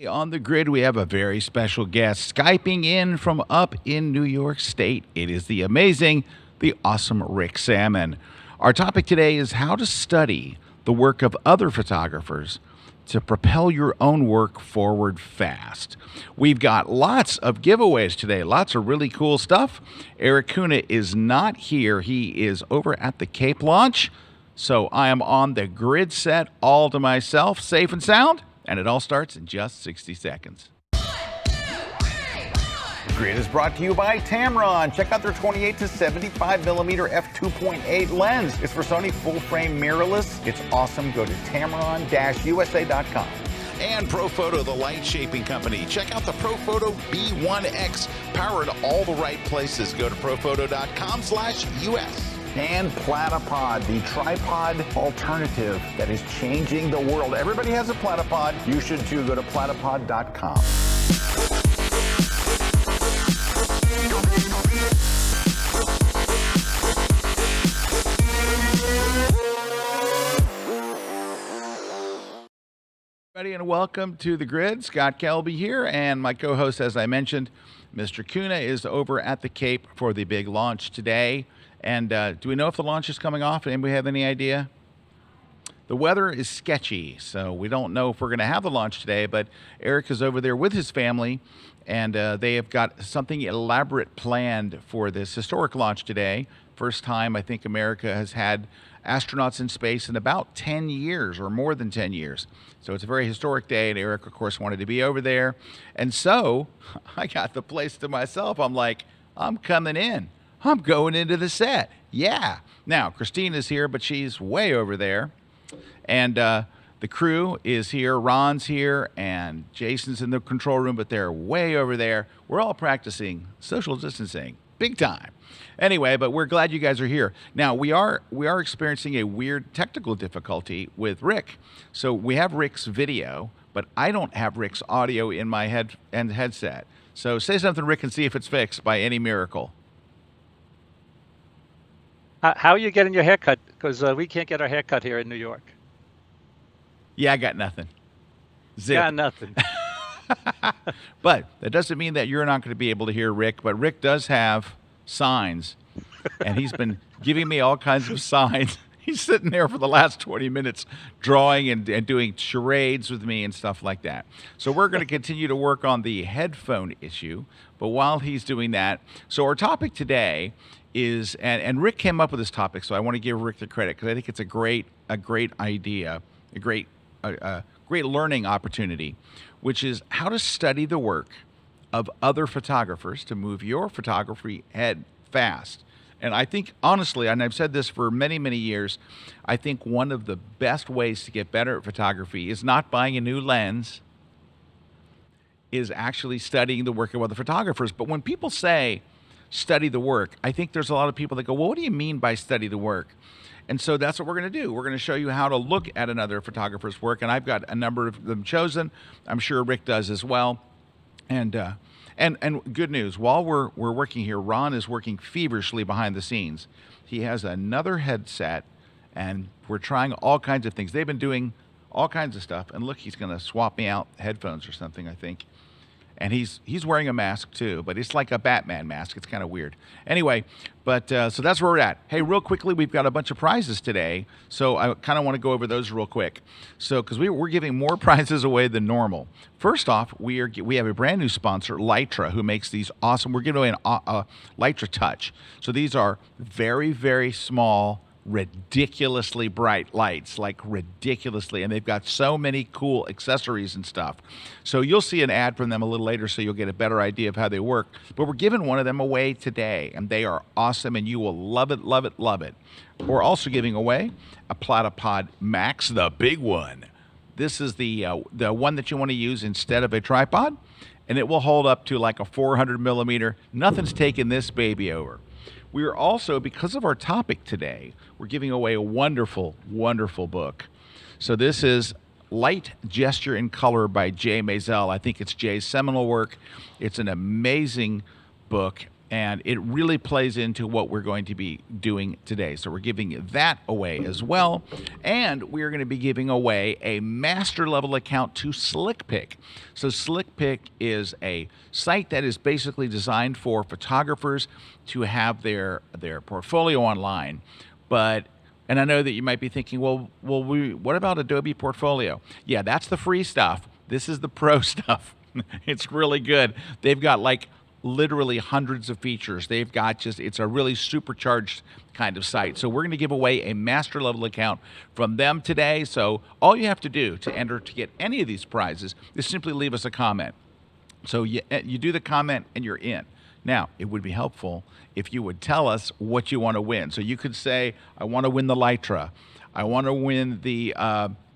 On the grid, we have a very special guest Skyping in from up in New York State. It is the amazing, the awesome Rick Sammon. Our topic today is how to study the work of other photographers to propel your own work forward fast. We've got lots of giveaways today, lots of really cool stuff. Eric Kuna is not here. He is over at the Cape launch. So I am on the grid set all to myself, safe and sound. And it all starts in just 60 seconds. Grid is brought to you by Tamron. Check out their 28 to 75 millimeter f2.8 lens. It's for Sony full frame mirrorless. It's awesome. Go to tamron-usa.com. And Profoto, the light shaping company. Check out the Profoto B1X, powered all the right places. Go to profoto.com/US. And Platypod, the tripod alternative that is changing the world. Everybody has a Platypod. You should too. Go to platypod.com. Everybody, and welcome to the grid. Scott Kelby here, and my co-host, as I mentioned, Mr. Kuna, is over at the Cape for the big launch today. And do we know if the launch is coming off? Anybody have any idea? The weather is sketchy, so we don't know if we're going to have the launch today, but Eric is over there with his family, and they have got something elaborate planned for this historic launch today. First time I think America has had astronauts in space in about 10 years or more than 10 years. So it's a very historic day, and Eric, of course, wanted to be over there. And so I got the place to myself. I'm like, I'm coming in. I'm going into the set. Yeah. Now, Christina's here, but she's way over there. And the crew is here. Ron's here, and Jason's in the control room, but they're way over there. We're all practicing social distancing. Big time. Anyway, but we're glad you guys are here. Now, we are experiencing a weird technical difficulty with Rick. So we have Rick's video, but I don't have Rick's audio in my headset. So say something, Rick, and see if it's fixed by any miracle. How are you getting your haircut? Because we can't get our haircut here in New York. Yeah, I got nothing. Zip. Got nothing. But that doesn't mean that you're not going to be able to hear Rick. But Rick does have signs, and he's been giving me all kinds of signs. He's sitting there for the last 20 minutes drawing and doing charades with me and stuff like that. So we're going to continue to work on the headphone issue. But while he's doing that, so our topic today is, and Rick came up with this topic, so I want to give Rick the credit because I think it's a great idea, a great learning opportunity, which is how to study the work of other photographers to move your photography ahead fast. And I think, honestly, and I've said this for many, many years, I think one of the best ways to get better at photography is not buying a new lens, is actually studying the work of other photographers. But when people say study the work, I think there's a lot of people that go, well, what do you mean by study the work? And so that's what we're going to do. We're going to show you how to look at another photographer's work, and I've got a number of them chosen. I'm sure Rick does as well. And good news, while we're working here, Ron is working feverishly behind the scenes. He has another headset, and we're trying all kinds of things. They've been doing all kinds of stuff, and look, he's going to swap me out headphones or something, I think. And he's wearing a mask too, but it's like a Batman mask. It's kind of weird. Anyway, but so that's where we're at. Hey, real quickly, we've got a bunch of prizes today, so I kind of want to go over those real quick. So because we're giving more prizes away than normal. First off, we have a brand new sponsor, Lytra, who makes these awesome. We're giving away a Lytra Touch. So these are very, very small, ridiculously bright lights, like ridiculously, and they've got so many cool accessories and stuff. So you'll see an ad from them a little later, so you'll get a better idea of how they work. But we're giving one of them away today, and they are awesome, and you will love it, love it, love it. We're also giving away a Platypod Max, the big one. This is the one that you want to use instead of a tripod, and it will hold up to like a 400 millimeter. Nothing's taking this baby over. We are also, because of our topic today, we're giving away a wonderful, wonderful book. So this is Light, Gesture, and Color by Jay Maisel. I think it's Jay's seminal work. It's an amazing book. And it really plays into what we're going to be doing today. So we're giving that away as well. And we're going to be giving away a master level account to SlickPick. So SlickPick is a site that is basically designed for photographers to have their portfolio online. And I know that you might be thinking, what about Adobe Portfolio? Yeah, that's the free stuff. This is the pro stuff. It's really good. They've got literally hundreds of features. They've got it's a really supercharged kind of site. So we're going to give away a master level account from them today. So all you have to do to enter to get any of these prizes is simply leave us a comment. So you do the comment and you're in. Now, it would be helpful if you would tell us what you want to win. So you could say, I want to win the Lytra. I want to win the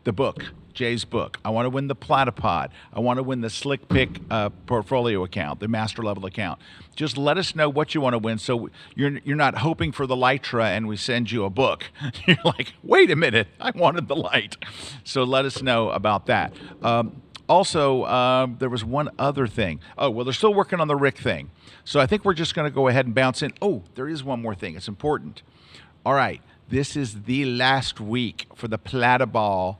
book, Jay's book. I want to win the Platypod. I want to win the SlickPick portfolio account, the master level account. Just let us know what you want to win, so you're not hoping for the Lytra and we send you a book. You're like, wait a minute, I wanted the light. So let us know about that. Also, there was one other thing. Oh, well, they're still working on the Rick thing. So I think we're just going to go ahead and bounce in. Oh, there is one more thing. It's important. All right. This is the last week for the Platyball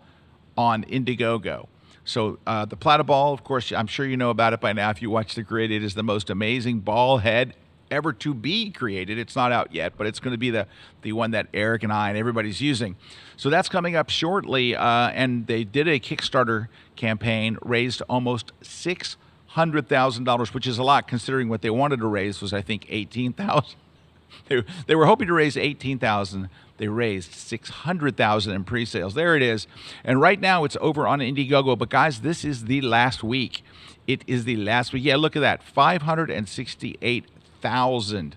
on Indiegogo. So the Platyball, of course, I'm sure you know about it by now. If you watch the grid, it is the most amazing ball head ever to be created. It's not out yet, but it's going to be the one that Eric and I and everybody's using. So that's coming up shortly, and they did a Kickstarter campaign, raised almost $600,000, which is a lot considering what they wanted to raise was, I think, $18,000. They were hoping to raise $18,000. They raised $600,000 in pre-sales. There it is. And right now it's over on Indiegogo. But guys, this is the last week. It is the last week. Yeah, look at that. 568,000.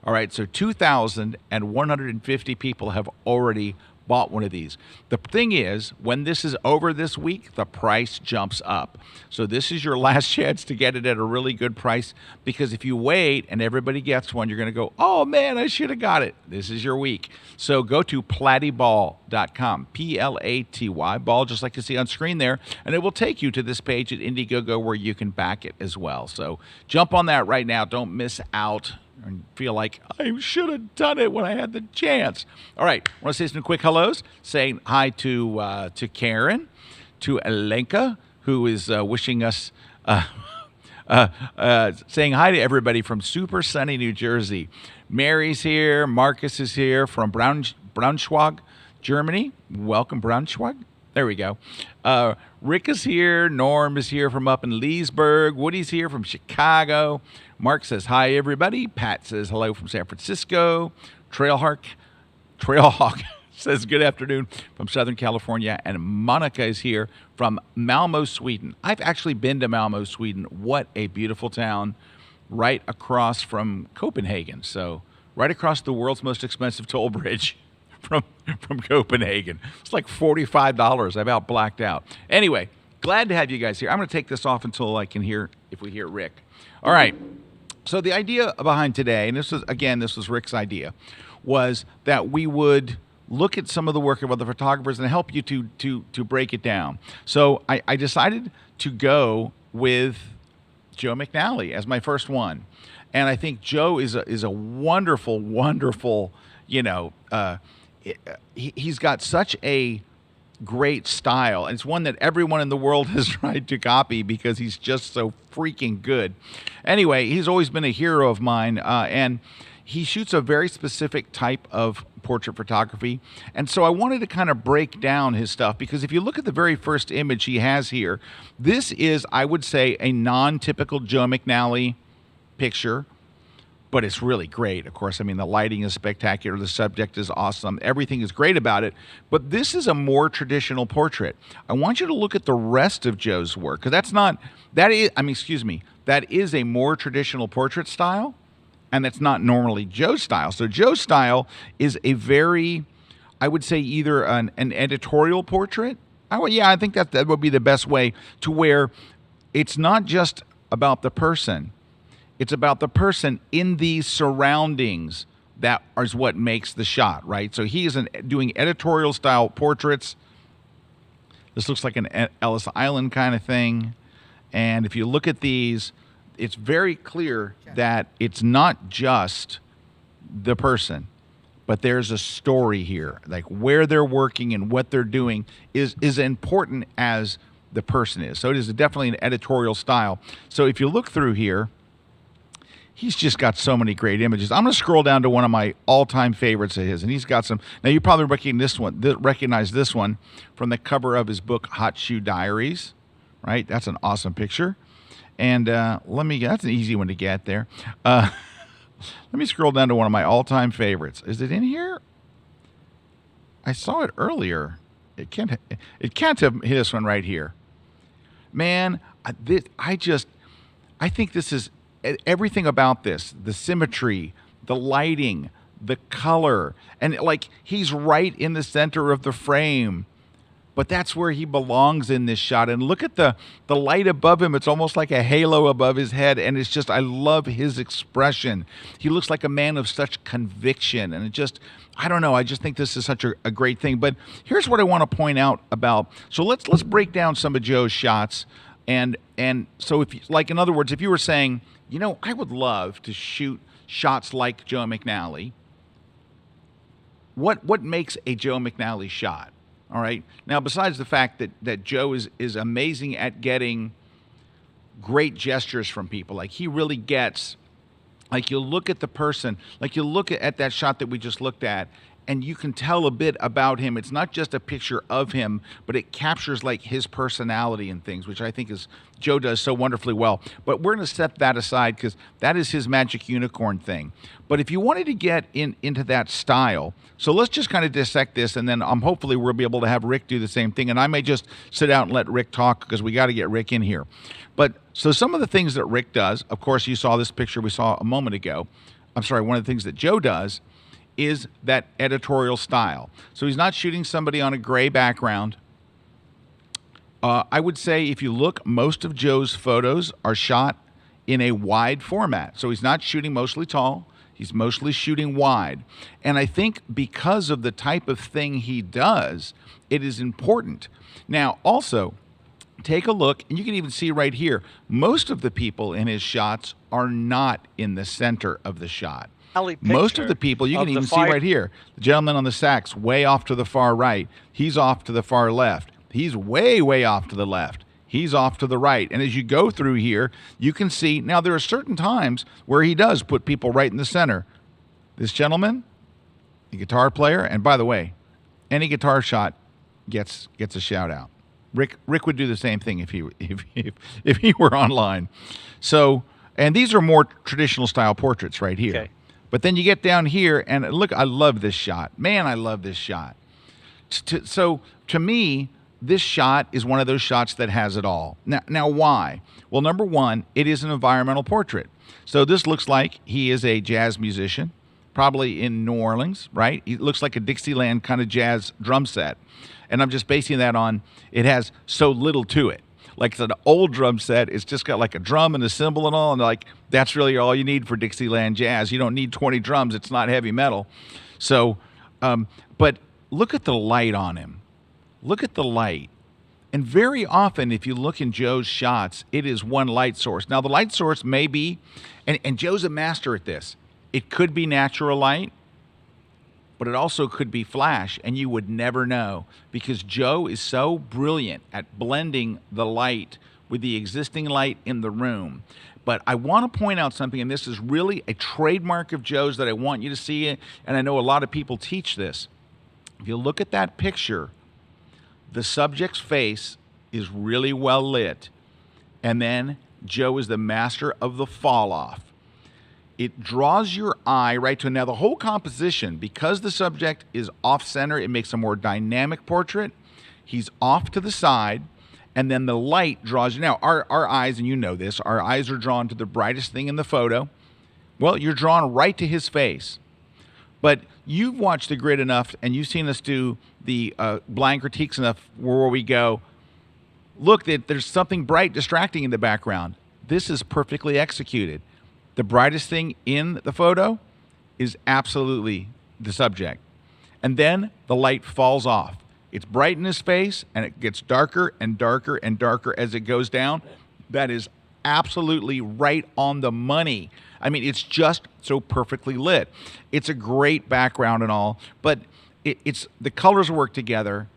All right, so 2,150 people have already bought one of these. The thing is, when this is over this week, the price jumps up. So this is your last chance to get it at a really good price, because if you wait and everybody gets one, you're going to go, oh man, I should have got it. This is your week. So go to platyball.com, P-L-A-T-Y, ball, just like you see on screen there, and it will take you to this page at Indiegogo where you can back it as well. So jump on that right now. Don't miss out and feel like I should have done it when I had the chance. All right, I want to say some quick hellos. Saying hi to Karen, to Elenka, who is wishing us, saying hi to everybody from super sunny New Jersey. Mary's here. Marcus is here from Braunschweig, Germany. Welcome, Braunschweig. There we go. Rick is here. Norm is here from up in Leesburg. Woody's here from Chicago. Mark says, hi, everybody. Pat says, hello from San Francisco. Trailhawk says, good afternoon from Southern California. And Monica is here from Malmo, Sweden. I've actually been to Malmo, Sweden. What a beautiful town, right across from Copenhagen. So right across the world's most expensive toll bridge from Copenhagen. It's like $45. I've out blacked out. Anyway, glad to have you guys here. I'm going to take this off until I can hear, if we hear Rick. All right. So the idea behind today, and this was Rick's idea, was that we would look at some of the work of other photographers and help you to break it down. So I decided to go with Joe McNally as my first one. And I think Joe is a wonderful, wonderful, he's got such a great style, and it's one that everyone in the world has tried to copy because he's just so freaking good. Anyway, he's always been a hero of mine, and he shoots a very specific type of portrait photography. And so I wanted to kind of break down his stuff, because if you look at the very first image he has here, this is, I would say, a non-typical Joe McNally picture. But it's really great. Of course, I mean, the lighting is spectacular. The subject is awesome. Everything is great about it. But this is a more traditional portrait. I want you to look at the rest of Joe's work, because that is a more traditional portrait style, and that's not normally Joe's style. So Joe's style is a very, I would say, either an editorial portrait. I think that would be the best way, to where it's not just about the person. It's about the person in these surroundings that is what makes the shot, right? So he is doing editorial style portraits. This looks like an Ellis Island kind of thing. And if you look at these, it's very clear that it's not just the person, but there's a story here. Like where they're working and what they're doing is important as the person is. So it is definitely an editorial style. So if you look through here, he's just got so many great images. I'm going to scroll down to one of my all-time favorites of his, and he's got some. Now you probably recognize this one from the cover of his book, Hot Shoe Diaries, right? That's an awesome picture. And that's an easy one to get there. Let me scroll down to one of my all-time favorites. Is it in here? I saw it earlier. It can't have hit this one right here. Man, I think this is everything about this, the symmetry, the lighting, the color, and like he's right in the center of the frame. But that's where he belongs in this shot. And look at the light above him. It's almost like a halo above his head. And it's just, I love his expression. He looks like a man of such conviction. And it just, I don't know. I just think this is such a great thing. But here's what I want to point out about. So let's break down some of Joe's shots. And so if, like, in other words, if you were saying, you know, I would love to shoot shots like Joe McNally, what makes a Joe McNally shot? All right. Now, besides the fact that Joe is amazing at getting great gestures from people, like he really gets, like you look at the person, like you look at that shot that we just looked at, and you can tell a bit about him. It's not just a picture of him, but it captures like his personality and things, which I think is Joe does so wonderfully well. But we're going to set that aside because that is his magic unicorn thing. But if you wanted to get into that style, so let's just kind of dissect this, and then hopefully we'll be able to have Rick do the same thing. And I may just sit out and let Rick talk because we got to get Rick in here. But so some of the things that Rick does, of course, you saw this picture we saw a moment ago. I'm sorry, one of the things that Joe does is that editorial style. So he's not shooting somebody on a gray background. I would say if you look, most of Joe's photos are shot in a wide format. So he's not shooting mostly tall. He's mostly shooting wide. And I think because of the type of thing he does, it is important. Now, also, take a look, and you can even see right here, most of the people in his shots are not in the center of the shot. Most of the people, you can even see right here, the gentleman on the sax way off to the far right. He's off to the far left. He's way, way off to the left. He's off to the right. And as you go through here, you can see, now there are certain times where he does put people right in the center. This gentleman, the guitar player, and by the way, any guitar shot gets a shout out. Rick would do the same thing if he were online. So, and these are more traditional style portraits right here. Okay. But then you get down here, and look, I love this shot. Man, I love this shot. So to me, this shot is one of those shots that has it all. Now why? Well, number one, it is an environmental portrait. So this looks like he is a jazz musician, probably in New Orleans, right? He looks like a Dixieland kind of jazz drum set. And I'm just basing that on it has so little to it. Like it's an old drum set, it's just got like a drum and a cymbal and all, and like that's really all you need for Dixieland jazz. You don't need 20 drums, it's not heavy metal. So, but look at the light on him. Look at the light. And very often, if you look in Joe's shots, it is one light source. Now, the light source may be, and Joe's a master at this, it could be natural light, but it also could be flash, and you would never know because Joe is so brilliant at blending the light with the existing light in the room. But I want to point out something, and this is really a trademark of Joe's that I want you to see, and I know a lot of people teach this. If you look at that picture, the subject's face is really well lit, and then Joe is the master of the fall off. It draws your eye right to, now the whole composition, because the subject is off center, it makes a more dynamic portrait. He's off to the side, and then the light draws you. Now, our eyes, and you know this, our eyes are drawn to the brightest thing in the photo. Well, you're drawn right to his face. But you've watched the grid enough, and you've seen us do the blind critiques enough where we go, look, there's something bright distracting in the background. This is perfectly executed. The brightest thing in the photo is absolutely the subject. And then the light falls off. It's bright in his face, and it gets darker and darker and darker as it goes down. That is absolutely right on the money. I mean, it's just so perfectly lit. It's a great background and all, but it's the colors work together.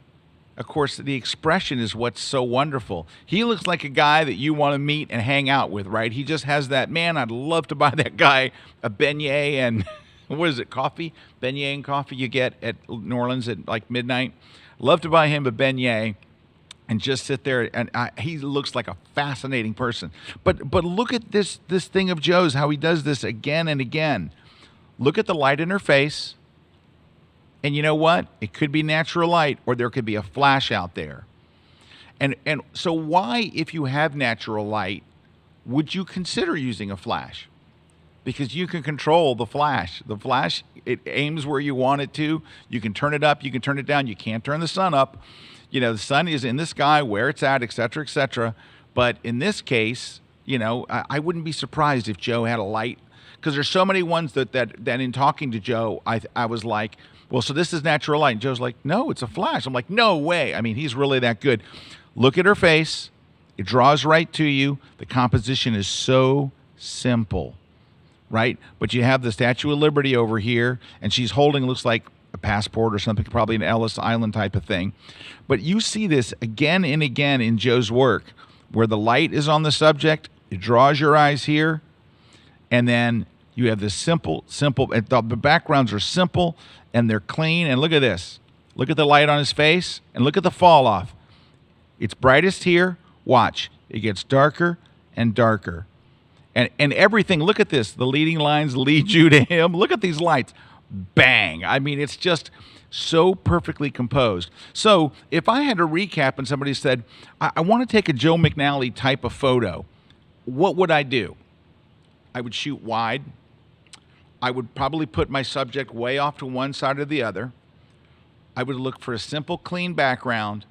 Of course, the expression is what's so wonderful. He looks like a guy that you want to meet and hang out with, right? He just has that, man, I'd love to buy that guy a beignet and what is it, coffee? Beignet and coffee you get at New Orleans at like midnight. Love to buy him a beignet and just sit there. And he looks like a fascinating person. But look at this thing of Joe's, how he does this again and again. Look at the light in her face. And you know what? It could be natural light, or there could be a flash out there. And so why, if you have natural light, would you consider using a flash? Because you can control the flash. The flash, it aims where you want it to. You can turn it up, you can turn it down. You can't turn the sun up. You know, the sun is in the sky, where it's at, et cetera, et cetera. But in this case, you know, I wouldn't be surprised if Joe had a light, because there's so many ones that in talking to Joe, I was like, well, so this is natural light. And Joe's like, no, it's a flash. I'm like, no way. I mean, he's really that good. Look at her face. It draws right to you. The composition is so simple, right? But you have the Statue of Liberty over here, and she's holding, looks like a passport or something, probably an Ellis Island type of thing. But you see this again and again in Joe's work, where the light is on the subject. It draws your eyes here, and then you have this simple, the backgrounds are simple, and they're clean. And look at this. Look at the light on his face, and look at the fall off. It's brightest here. Watch. It gets darker and darker. And everything, look at this. The leading lines lead you to him. Look at these lights. Bang. I mean, it's just so perfectly composed. So if I had to recap and somebody said, I want to take a Joe McNally type of photo, what would I do? I would shoot wide. I would probably put my subject way off to one side or the other. I would look for a simple, clean background,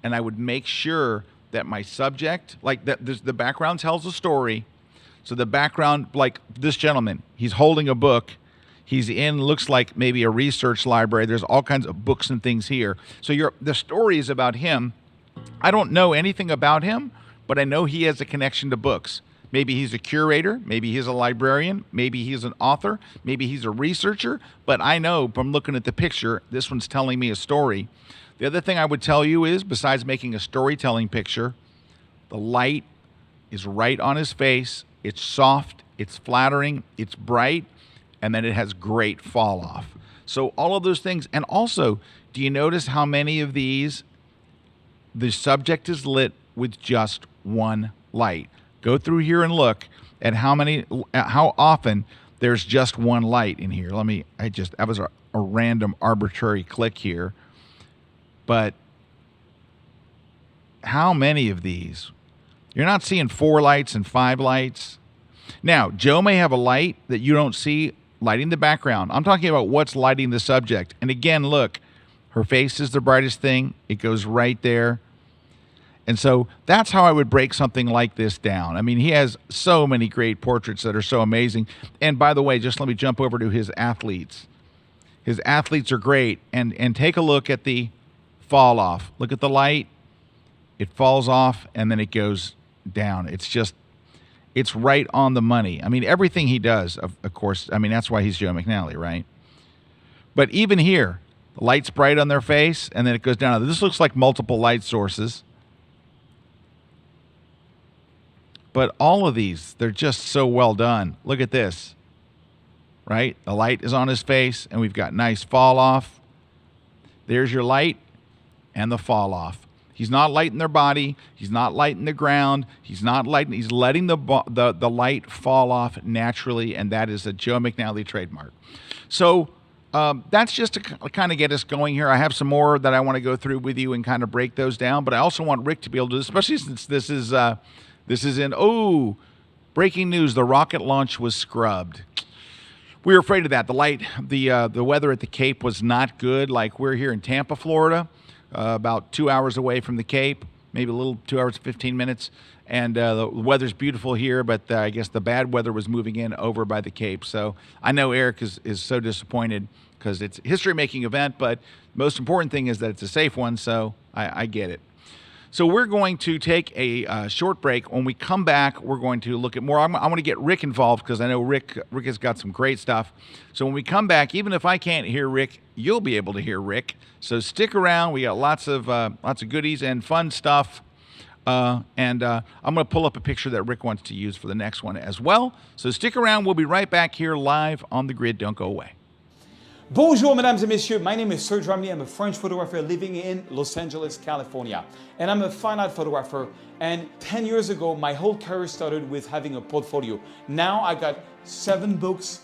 and I would make sure that my subject, like the background tells a story. So the background, like this gentleman, he's holding a book. He's in, looks like maybe a research library. There's all kinds of books and things here. So the story is about him. I don't know anything about him, but I know he has a connection to books. Maybe he's a curator, maybe he's a librarian, maybe he's an author, maybe he's a researcher, but I know from looking at the picture, this one's telling me a story. The other thing I would tell you is, besides making a storytelling picture, the light is right on his face, it's soft, it's flattering, it's bright, and then it has great fall off. So all of those things, and also, do you notice how many of these, the subject is lit with just one light? Go through here and look at how often there's just one light in here. That was a random arbitrary click here. But how many of these? You're not seeing 4 lights and 5 lights. Now, Joe may have a light that you don't see lighting the background. I'm talking about what's lighting the subject. And again, look, her face is the brightest thing. It goes right there. And so that's how I would break something like this down. I mean, he has so many great portraits that are so amazing. And by the way, just let me jump over to his athletes. His athletes are great. And take a look at the fall off. Look at the light. It falls off and then it goes down. It's right on the money. I mean, everything he does, of course, I mean, that's why he's Joe McNally, right? But even here, the light's bright on their face and then it goes down. This looks like multiple light sources. But all of these, they're just so well done. Look at this, right? The light is on his face, and we've got nice fall off. There's your light and the fall off. He's not lighting their body. He's not lighting the ground. He's letting the light fall off naturally, and that is a Joe McNally trademark. So that's just to kind of get us going here. I have some more that I want to go through with you and kind of break those down, but I also want Rick to be able to, especially since this is in, breaking news, the rocket launch was scrubbed. We were afraid of that. The light, the weather at the Cape was not good. Like we're here in Tampa, Florida, about 2 hours away from the Cape, maybe a little 2 hours, 15 minutes. And the weather's beautiful here, but I guess the bad weather was moving in over by the Cape. So I know Eric is so disappointed because it's a history-making event, but the most important thing is that it's a safe one, so I get it. So we're going to take a short break. When we come back, we're going to look at more. I want to get Rick involved because I know Rick has got some great stuff. So when we come back, even if I can't hear Rick, you'll be able to hear Rick. So stick around. We got lots of goodies and fun stuff. I'm going to pull up a picture that Rick wants to use for the next one as well. So stick around. We'll be right back here live on the grid. Don't go away. Bonjour, mesdames et messieurs. My name is Serge Romney. I'm a French photographer living in Los Angeles, California. And I'm a fine art photographer. And 10 years ago, my whole career started with having a portfolio. Now I got 7 books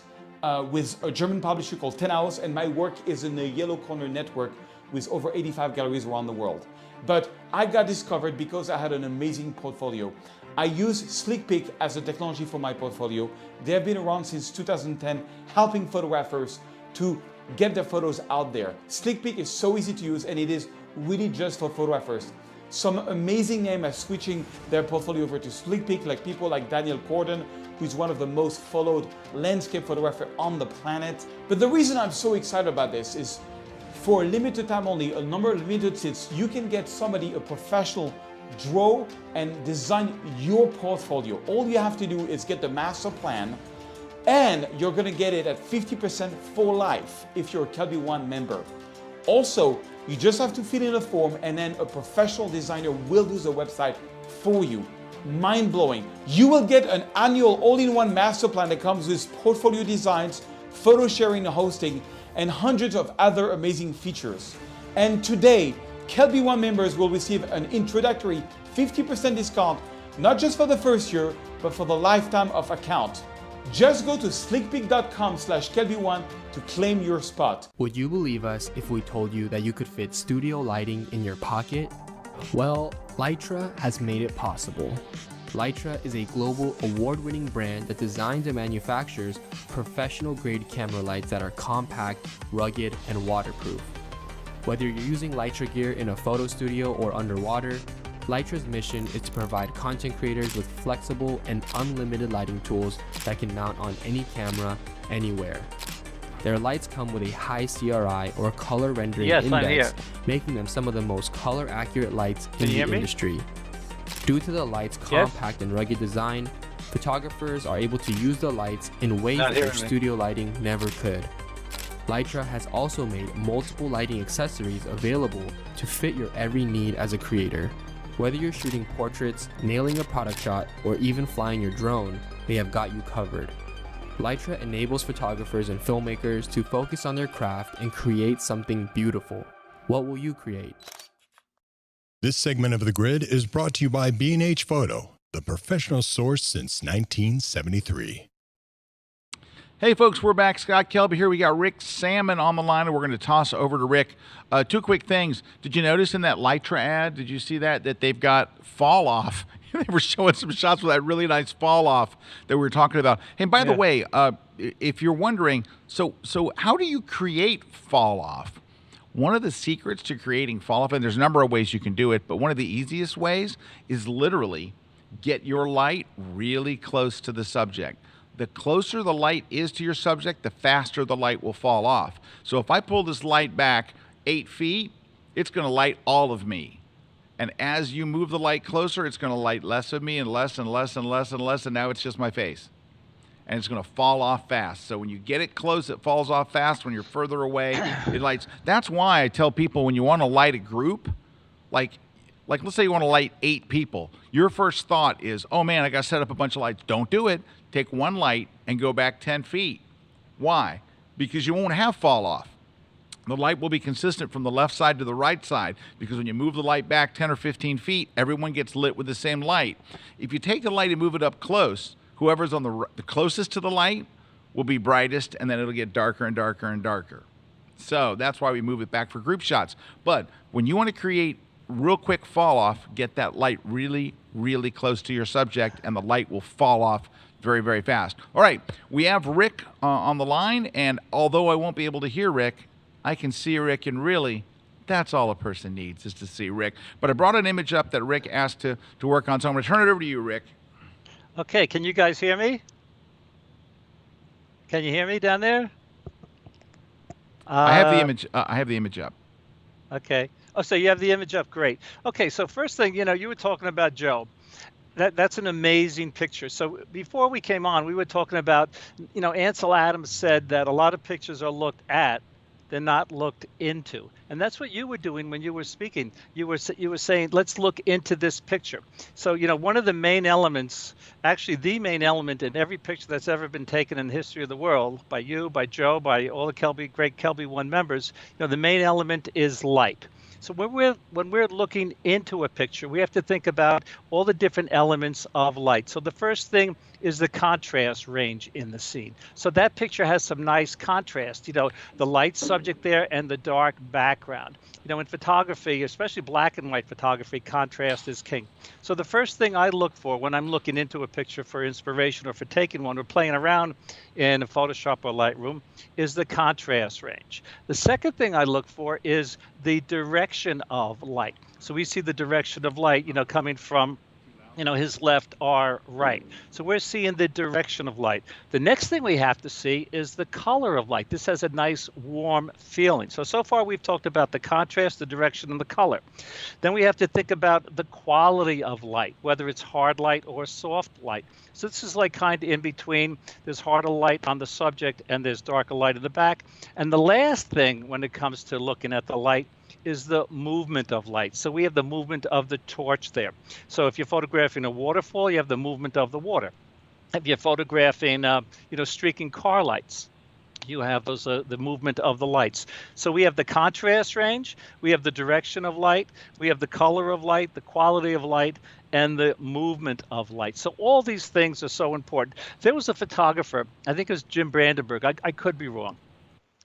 with a German publisher called 10 Hours, and my work is in the Yellow Corner network with over 85 galleries around the world. But I got discovered because I had an amazing portfolio. I use SlickPick as a technology for my portfolio. They have been around since 2010, helping photographers to get their photos out there. SlickPick is so easy to use, and it is really just for photographers. Some amazing names are switching their portfolio over to SlickPick, like people like Daniel Corden, who's one of the most followed landscape photographers on the planet. But the reason I'm so excited about this is for a limited time only, a number of limited seats, you can get somebody, a professional, draw and design your portfolio. All you have to do is get the master plan, and you're gonna get it at 50% for life if you're a Kelby One member. Also, you just have to fill in a form, and then a professional designer will do the website for you. Mind-blowing. You will get an annual all-in-one master plan that comes with portfolio designs, photo sharing and hosting, and hundreds of other amazing features. And today, Kelby One members will receive an introductory 50% discount, not just for the first year, but for the lifetime of account. Just go to slickpick.com/KelbyOne to claim your spot. Would you believe us if we told you that you could fit studio lighting in your pocket? Well, Lytra has made it possible. Lytra is a global award-winning brand that designs and manufactures professional-grade camera lights that are compact, rugged, and waterproof. Whether you're using Lytra gear in a photo studio or underwater, Lytra's mission is to provide content creators with flexible and unlimited lighting tools that can mount on any camera, anywhere. Their lights come with a high CRI or color rendering index, making them some of the most color-accurate lights in the industry. Due to the light's compact and rugged design, photographers are able to use the lights in ways that their studio lighting never could. Lytra has also made multiple lighting accessories available to fit your every need as a creator. Whether you're shooting portraits, nailing a product shot, or even flying your drone, they have got you covered. Lytra enables photographers and filmmakers to focus on their craft and create something beautiful. What will you create? This segment of The Grid is brought to you by B&H Photo, the professional source since 1973. Hey, folks, we're back. Scott Kelby here. We got Rick Sammon on the line, and we're going to toss over to Rick. 2 quick things. Did you notice in that Lytra ad, did you see that they've got fall off? They were showing some shots with that really nice fall off that we were talking about. Hey, by the way, if you're wondering, so how do you create fall off? One of the secrets to creating fall off, and there's a number of ways you can do it, but one of the easiest ways is literally get your light really close to the subject. The closer the light is to your subject, the faster the light will fall off. So if I pull this light back 8 feet, it's going to light all of me. And as you move the light closer, it's going to light less of me and less and less and less and less, and now it's just my face. And it's going to fall off fast. So when you get it close, it falls off fast. When you're further away, it lights. That's why I tell people when you want to light a group, like let's say you want to light 8 people, your first thought is, oh man, I got to set up a bunch of lights. Don't do it. Take one light and go back 10 feet. Why? Because you won't have fall off. The light will be consistent from the left side to the right side, because when you move the light back 10 or 15 feet, everyone gets lit with the same light. If you take the light and move it up close, whoever's on the closest to the light will be brightest, and then it'll get darker and darker and darker. So that's why we move it back for group shots. But when you want to create real quick fall off, get that light really, really close to your subject, and the light will fall off very, very fast. All right, we have Rick on the line, and although I won't be able to hear Rick, I can see Rick, and really, that's all a person needs is to see Rick. But I brought an image up that Rick asked to work on, so I'm going to turn it over to you, Rick. Okay, can you guys hear me? Can you hear me down there? I have the image. I have the image up. Okay. Oh, so you have the image up. Great. Okay, so first thing, you were talking about Joe. That's an amazing picture. So before we came on, we were talking about, Ansel Adams said that a lot of pictures are looked at, they're not looked into. And that's what you were doing when you were speaking. You were saying, let's look into this picture. So, one of the main elements, actually the main element in every picture that's ever been taken in the history of the world, by you, by Joe, by all the great Kelby One members, the main element is light. So when we're looking into a picture, we have to think about all the different elements of light. So the first thing is the contrast range in the scene. So that picture has some nice contrast, the light subject there and the dark background. In photography, especially black and white photography, contrast is king. So the first thing I look for when I'm looking into a picture for inspiration or for taking one or playing around in Photoshop or Lightroom is the contrast range. The second thing I look for is the direction of light. So we see the direction of light, coming from his left, our right. So we're seeing the direction of light. The next thing we have to see is the color of light. This has a nice warm feeling. So far we've talked about the contrast, the direction, and the color. Then we have to think about the quality of light, whether it's hard light or soft light. So this is like kind of in between. There's harder light on the subject and there's darker light in the back. And the last thing when it comes to looking at the light is the movement of light. So we have the movement of the torch there. So if you're photographing a waterfall, you have the movement of the water. If you're photographing, streaking car lights, you have those the movement of the lights. So we have the contrast range, we have the direction of light, we have the color of light, the quality of light, and the movement of light. So all these things are so important. There was a photographer, I think it was Jim Brandenburg, I could be wrong,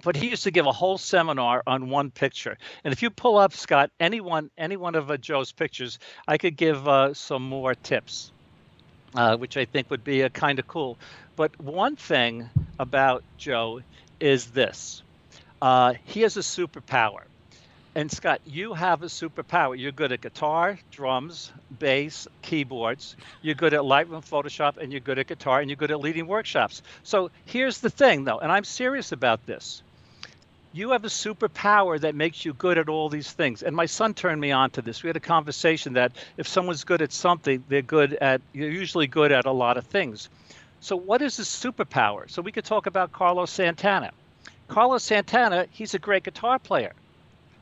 but he used to give a whole seminar on one picture. And if you pull up, Scott, any one of Joe's pictures, I could give some more tips, which I think would be kind of cool. But one thing about Joe is this. He has a superpower. And Scott, you have a superpower. You're good at guitar, drums, bass, keyboards. You're good at Lightroom, Photoshop, and you're good at guitar, and you're good at leading workshops. So here's the thing, though, and I'm serious about this. You have a superpower that makes you good at all these things. And my son turned me on to this. We had a conversation that if someone's good at something, you're usually good at a lot of things. So what is his superpower? So we could talk about Carlos Santana. Carlos Santana, he's a great guitar player.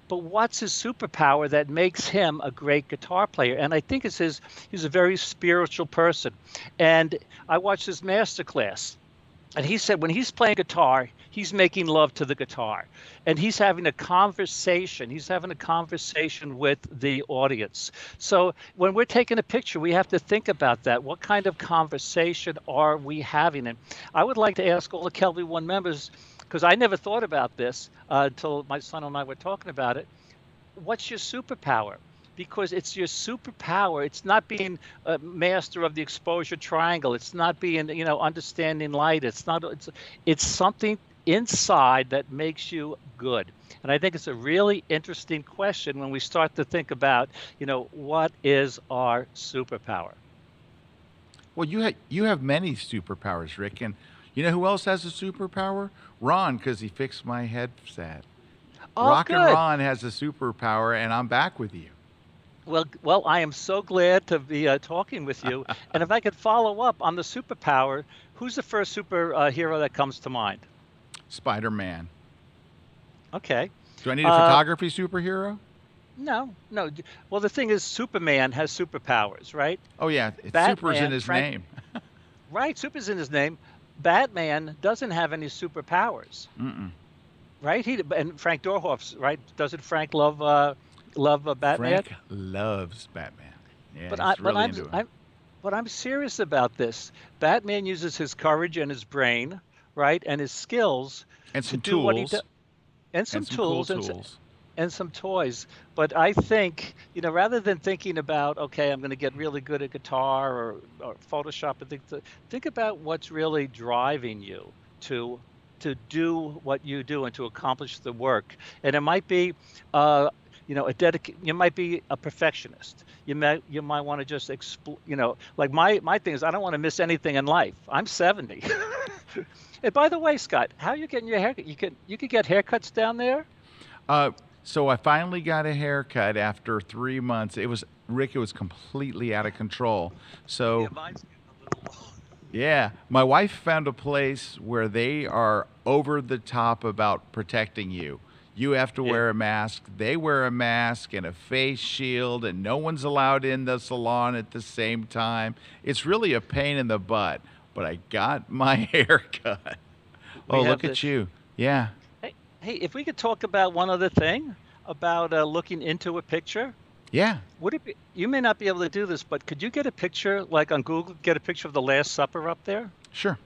But what's his superpower that makes him a great guitar player? And I think it's he's a very spiritual person. And I watched his masterclass. And he said when he's playing guitar, he's making love to the guitar. And he's having a conversation. He's having a conversation with the audience. So when we're taking a picture, we have to think about that. What kind of conversation are we having? And I would like to ask all the Kelby One members, because I never thought about this until my son and I were talking about it. What's your superpower? Because it's your superpower. It's not being a master of the exposure triangle. It's not being, understanding light. It's something inside that makes you good. And I think it's a really interesting question when we start to think about, what is our superpower? Well, you have many superpowers, Rick, and you know who else has a superpower? Ron, because he fixed my headset. Oh, Rockin' good. Ron has a superpower, and I'm back with you. Well, I am so glad to be talking with you. And if I could follow up on the superpower, who's the first superhero that comes to mind? Spider-Man. Okay. Do I need a photography superhero? No. Well, the thing is, Superman has superpowers, right? Oh, yeah. Super's in his name. Right, super's in his name. Batman doesn't have any superpowers. Mm-mm. Right? And Frank Dorhoff's, right? Doesn't Frank love Batman? Frank loves Batman. Yeah, he's really into him. But I'm serious about this. Batman uses his courage and his brain, right, and his skills and some to do what he tools. does. And some tools. Cool and some toys. But I think, rather than thinking about, okay, I'm going to get really good at guitar or Photoshop, think about what's really driving you to do what you do and to accomplish the work. And it might be, you might be a perfectionist. You might want to just like my thing is I don't want to miss anything in life. I'm 70. And by the way, Scott, how are you getting your haircut? You could get haircuts down there? So I finally got a haircut after 3 months. Rick, it was completely out of control. So Yeah, mine's getting a little long. yeah, my wife found a place where they are over the top about protecting you. You have to wear a mask. They wear a mask and a face shield, and no one's allowed in the salon at the same time. It's really a pain in the butt, but I got my hair cut. Oh, have look at you. Yeah. Hey, if we could talk about one other thing about looking into a picture. Yeah. Would it be, you may not be able to do this, but could you get a picture, like on Google, get a picture of the Last Supper up there? Sure.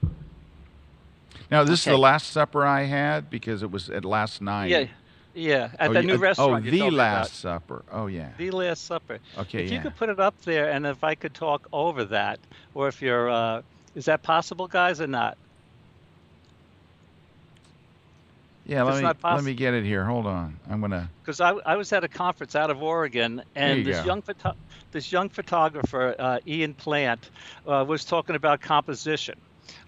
Now, this is Okay. the Last Supper I had because it was at last night. Yeah, yeah, at the new Oh, restaurant you the told me about. Last Supper. Oh, yeah. The Last Supper. Okay, If you yeah. could put it up there, and if I could talk over that, or if you're, is that possible, guys, or not? Yeah, It's not let possi- me get it here. Hold on. I'm going to. Because I was at a conference out of Oregon, and you this go. this young photographer, Ian Plant, was talking about composition.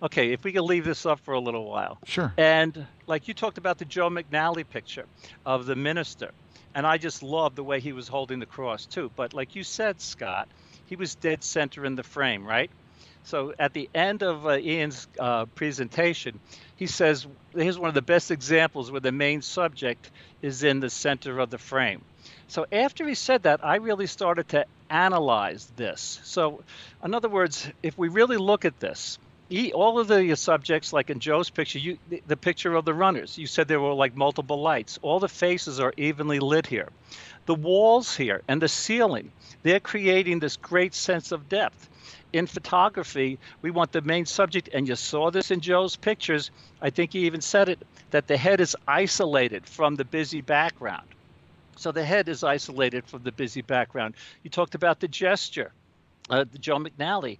Okay, if we could leave this up for a little while. Sure. And like you talked about the Joe McNally picture of the minister, and I just loved the way he was holding the cross too. But like you said, Scott, he was dead center in the frame, right? So at the end of Ian's presentation, he says, here's one of the best examples where the main subject is in the center of the frame. So after he said that, I really started to analyze this. So in other words, if we really look at this, all of the subjects, like in Joe's picture, the picture of the runners, you said there were like multiple lights. All the faces are evenly lit here. The walls here and the ceiling, they're creating this great sense of depth. In photography, we want the main subject, and you saw this in Joe's pictures. I think he even said it, that the head is isolated from the busy background. So the head is isolated from the busy background. You talked about the gesture. Joe McNally,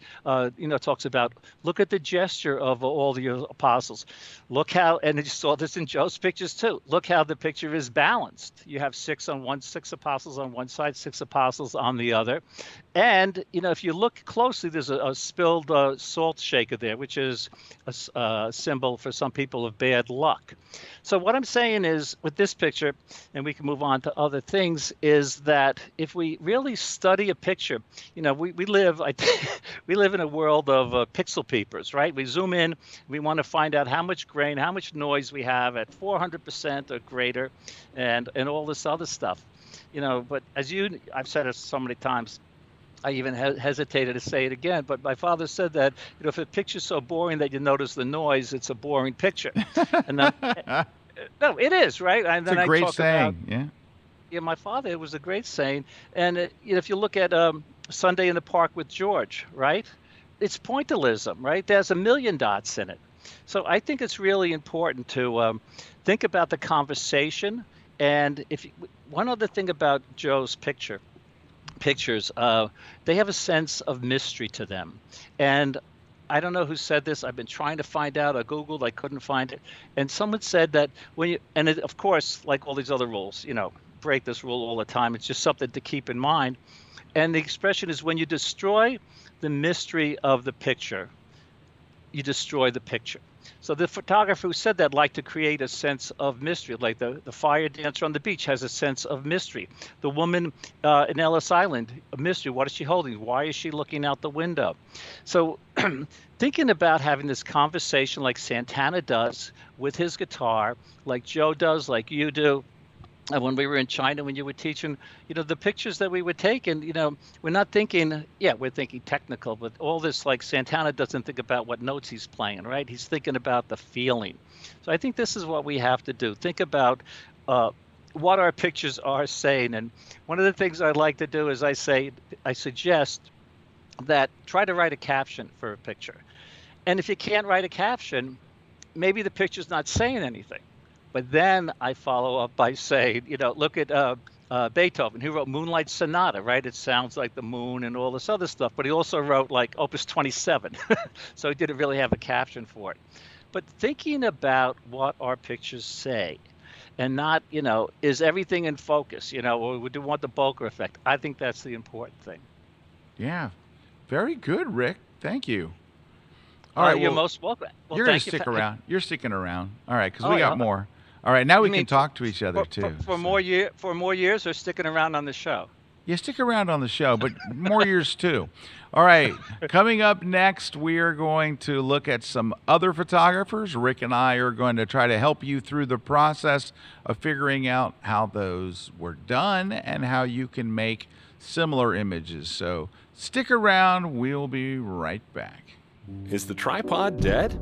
talks about, look at the gesture of all the apostles. Look how, and you saw this in Joe's pictures too. Look how the picture is balanced. You have six apostles on one side, six apostles on the other. And, if you look closely, there's a spilled salt shaker there, which is a symbol for some people of bad luck. So what I'm saying is, with this picture, and we can move on to other things, is that if we really study a picture, we live in a world of pixel peepers, right? We zoom in, we want to find out how much grain, how much noise we have at 400% or greater, and all this other stuff. But I've said it so many times, I even hesitated to say it again, but my father said that, if a picture's so boring that you notice the noise, it's a boring picture. And then, no, it is, right? And It's then a I great talk saying. about, Yeah. yeah, my father, it was a great saying. And if you look at Sunday in the Park with George, right? It's pointillism, right? There's a million dots in it. So I think it's really important to think about the conversation. And one other thing about Joe's pictures, they have a sense of mystery to them. And I don't know who said this. I've been trying to find out. I Googled, I couldn't find it. And someone said that of course, like all these other rules, break this rule all the time. It's just something to keep in mind. And the expression is, when you destroy the mystery of the picture, you destroy the picture. So the photographer who said that liked to create a sense of mystery, like the fire dancer on the beach has a sense of mystery. The woman in Ellis Island, a mystery. What is she holding? Why is she looking out the window? So thinking about having this conversation like Santana does with his guitar, like Joe does, like you do. And when we were in China, when you were teaching, the pictures that we were taking, we're not thinking, we're thinking technical, but all this, like Santana doesn't think about what notes he's playing, right? He's thinking about the feeling. So I think this is what we have to do. Think about what our pictures are saying. And one of the things I like to do is I suggest that try to write a caption for a picture. And if you can't write a caption, maybe the picture's not saying anything. But then I follow up by saying, look at Beethoven, who wrote Moonlight Sonata, right? It sounds like the moon and all this other stuff. But he also wrote like Opus 27. So he didn't really have a caption for it. But thinking about what our pictures say and not, is everything in focus, or we do want the bokeh effect. I think that's the important thing. Yeah. Very good, Rick. Thank you. All right. You're Well, most welcome. Well, you're going to thank you stick for- around. You're sticking around. All right, because we got more. All right, now we You can mean talk to each other too. for more years, or sticking around on the show? Yeah, stick around on the show, but more years too. All right, coming up next, we are going to look at some other photographers. Rick and I are going to try to help you through the process of figuring out how those were done and how you can make similar images. So stick around. We'll be right back. Is the tripod dead?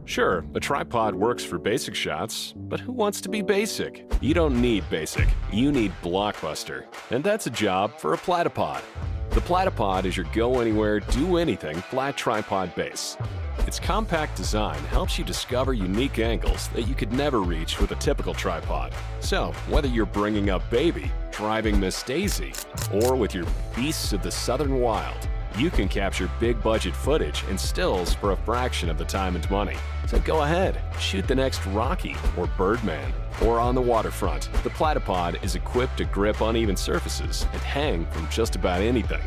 Sure, a tripod works for basic shots, but who wants to be basic? You don't need basic, you need blockbuster. And that's a job for a platypod. The platypod is your go-anywhere, do-anything flat tripod base. Its compact design helps you discover unique angles that you could never reach with a typical tripod. So, whether you're bringing up baby, driving Miss Daisy, or with your beasts of the southern wild, you can capture big-budget footage and stills for a fraction of the time and money. So go ahead, shoot the next Rocky or Birdman. Or on the waterfront, the platypod is equipped to grip uneven surfaces and hang from just about anything.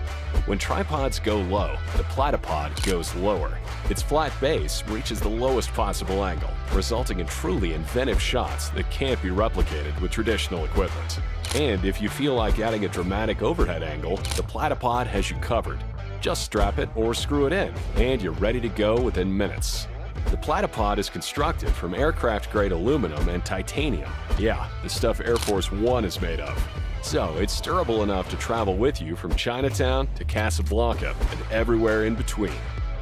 When tripods go low, the platypod goes lower. Its flat base reaches the lowest possible angle, resulting in truly inventive shots that can't be replicated with traditional equipment. And if you feel like adding a dramatic overhead angle, the platypod has you covered. Just strap it or screw it in, and you're ready to go within minutes. The platypod is constructed from aircraft-grade aluminum and titanium. Yeah, the stuff Air Force One is made of. So it's durable enough to travel with you from Chinatown to Casablanca and everywhere in between.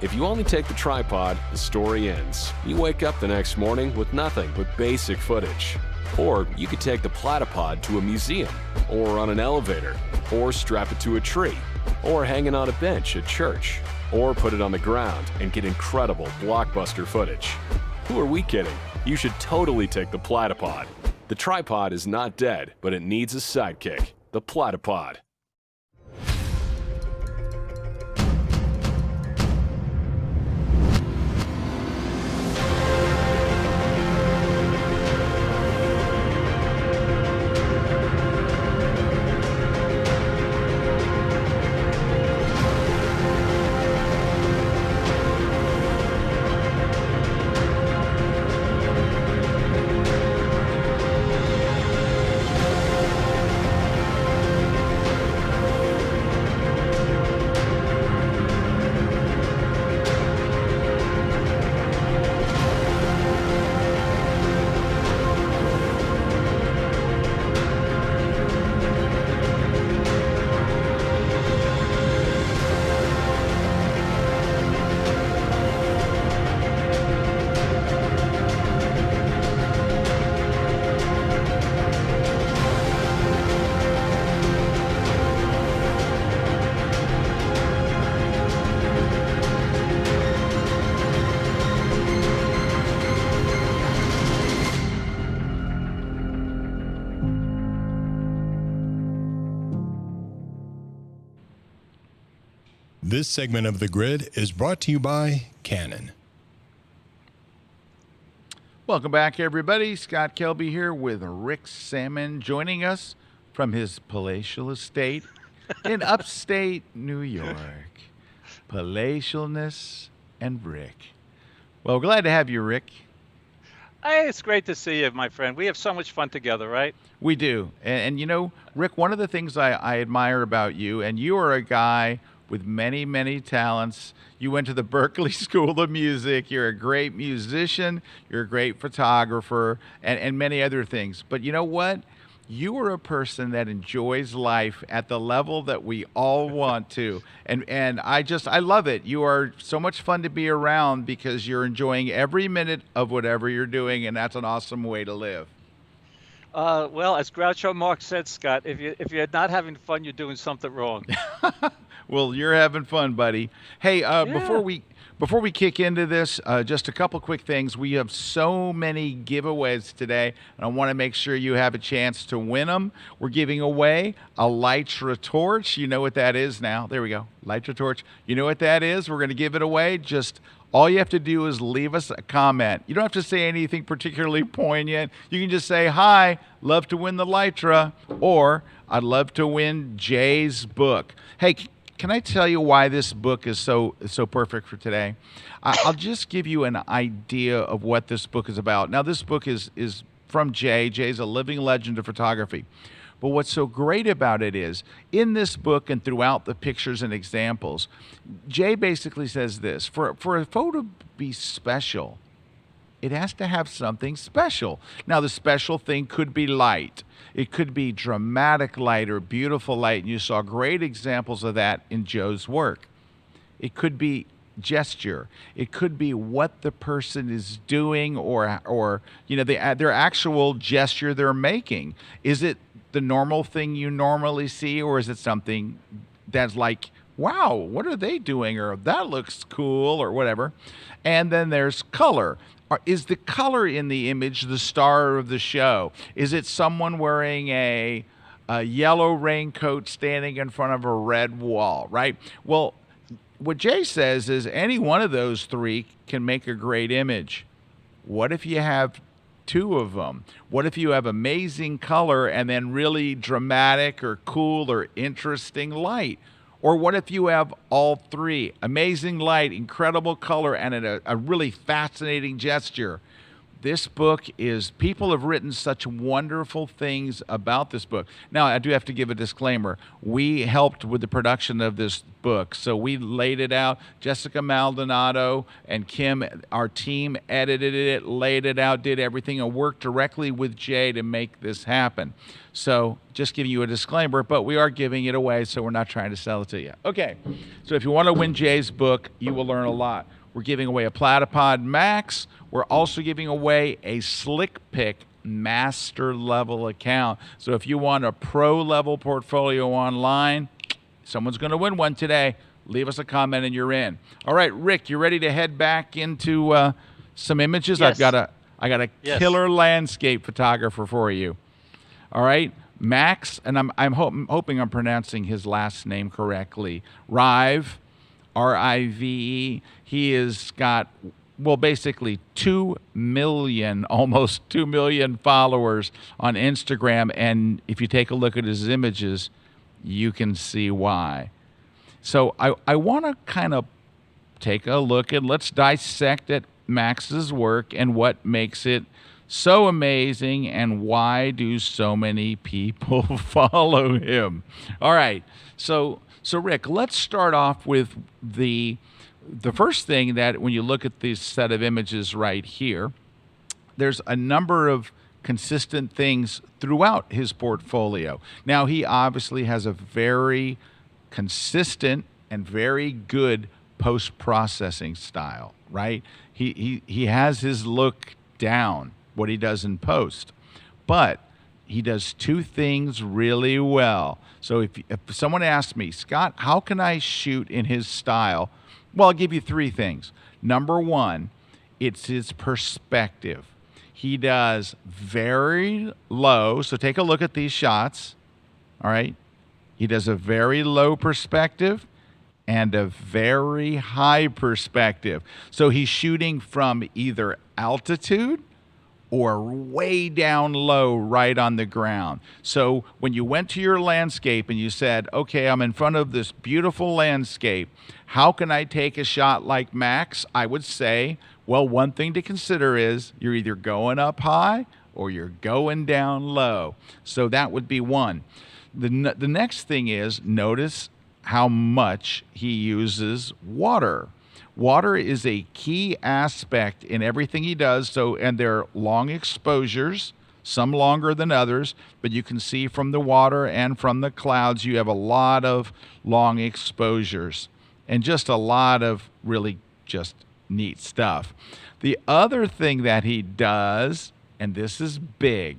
If you only take the tripod, the story ends. You wake up the next morning with nothing but basic footage. Or you could take the platypod to a museum, or on an elevator, or strap it to a tree, or hanging on a bench at church, or put it on the ground and get incredible blockbuster footage. Who are we kidding? You should totally take the platypod. The tripod is not dead, but it needs a sidekick, the platypod. This segment of The Grid is brought to you by Canon. Welcome back, everybody. Scott Kelby here with Rick Sammon, joining us from his palatial estate in upstate New York. Palatialness and Rick. Well, glad to have you, Rick. Hey, it's great to see you, my friend. We have so much fun together, right? We do. And you know, Rick, one of the things I admire about you, and you are a guy with many, many talents. You went to the Berklee School of Music. You're a great musician. You're a great photographer and many other things. But you know what? You are a person that enjoys life at the level that we all want to. And I love it. You are so much fun to be around because you're enjoying every minute of whatever you're doing, and that's an awesome way to live. Well, as Groucho Marx said, Scott, if you're not having fun, you're doing something wrong. Well, you're having fun, buddy. Hey, before we kick into this, just a couple quick things. We have so many giveaways today, and I want to make sure you have a chance to win them. We're giving away a Lytra torch. You know what that is now. There we go. Lytra torch. You know what that is? We're going to give it away. Just all you have to do is leave us a comment. You don't have to say anything particularly poignant. You can just say, hi, love to win the Lytra, or I'd love to win Jay's book. Hey, can I tell you why this book is so perfect for today? I'll just give you an idea of what this book is about. Now, this book is from Jay. Jay's a living legend of photography. But what's so great about it is, in this book and throughout the pictures and examples, Jay basically says this: for a photo to be special, it has to have something special. Now, the special thing could be light. It could be dramatic light or beautiful light, and you saw great examples of that in Joe's work. It could be gesture. It could be what the person is doing, or their actual gesture they're making. Is it the normal thing you normally see, or is it something that's like, wow, what are they doing, or that looks cool, or whatever? And then there's color. Is the color in the image the star of the show? Is it someone wearing a yellow raincoat standing in front of a red wall, right? Well, what Jay says is any one of those three can make a great image. What if you have two of them? What if you have amazing color and then really dramatic or cool or interesting light? Or what if you have all three? Amazing light, incredible color, and a really fascinating gesture. This book is, people have written such wonderful things about this book. Now, I do have to give a disclaimer. We helped with the production of this book. So we laid it out. Jessica Maldonado and Kim, our team, edited it, laid it out, did everything, and worked directly with Jay to make this happen. So just giving you a disclaimer, but we are giving it away, so we're not trying to sell it to you. Okay, so if you want to win Jay's book, you will learn a lot. We're giving away a Platypod Max. We're also giving away a Slick Pick master level account. So if you want a pro level portfolio online, someone's going to win one today. Leave us a comment and you're in. All right, Rick, you ready to head back into some images? Yes. I got a killer landscape photographer for you. All right, Max, and I'm hoping I'm pronouncing his last name correctly. Rive, R-I-V-E. He has got, well, basically 2 million, almost 2 million followers on Instagram. And if you take a look at his images, you can see why. So I want to kind of take a look and let's dissect at Max's work and what makes it so amazing and why do so many people follow him. All right. So Rick, let's start off with the first thing, that when you look at this set of images right here, there's a number of consistent things throughout his portfolio. Now, he obviously has a very consistent and very good post-processing style, right? He has his look down, what he does in post. But he does two things really well. So if someone asks me, Scott, how can I shoot in his style? Well, I'll give you three things. Number one, it's his perspective. He does very low. So take a look at these shots. All right. He does a very low perspective and a very high perspective. So he's shooting from either altitude or way down low right on the ground. So when you went to your landscape and you said, okay, I'm in front of this beautiful landscape, how can I take a shot like Max? I would say, well, one thing to consider is you're either going up high or you're going down low. So that would be one. The next thing is, notice how much he uses water. Water is a key aspect in everything he does. So, and they're long exposures, some longer than others, but you can see from the water and from the clouds, you have a lot of long exposures and just a lot of really just neat stuff. The other thing that he does, and this is big,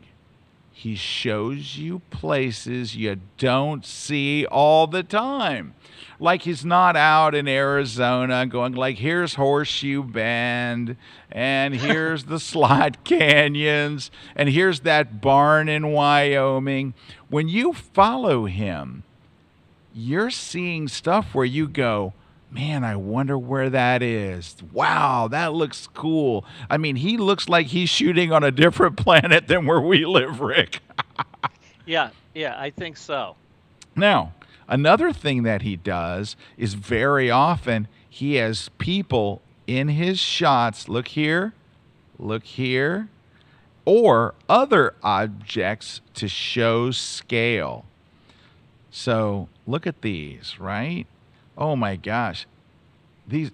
he shows you places you don't see all the time. Like he's not out in Arizona going like, here's Horseshoe Bend, and here's the Slot Canyons, and here's that barn in Wyoming. When you follow him, you're seeing stuff where you go, man, I wonder where that is. Wow, that looks cool. I mean, he looks like he's shooting on a different planet than where we live, Rick. Yeah, I think so. Now, another thing that he does is very often he has people in his shots. Look here, or other objects to show scale. So look at these, right? Oh my gosh. These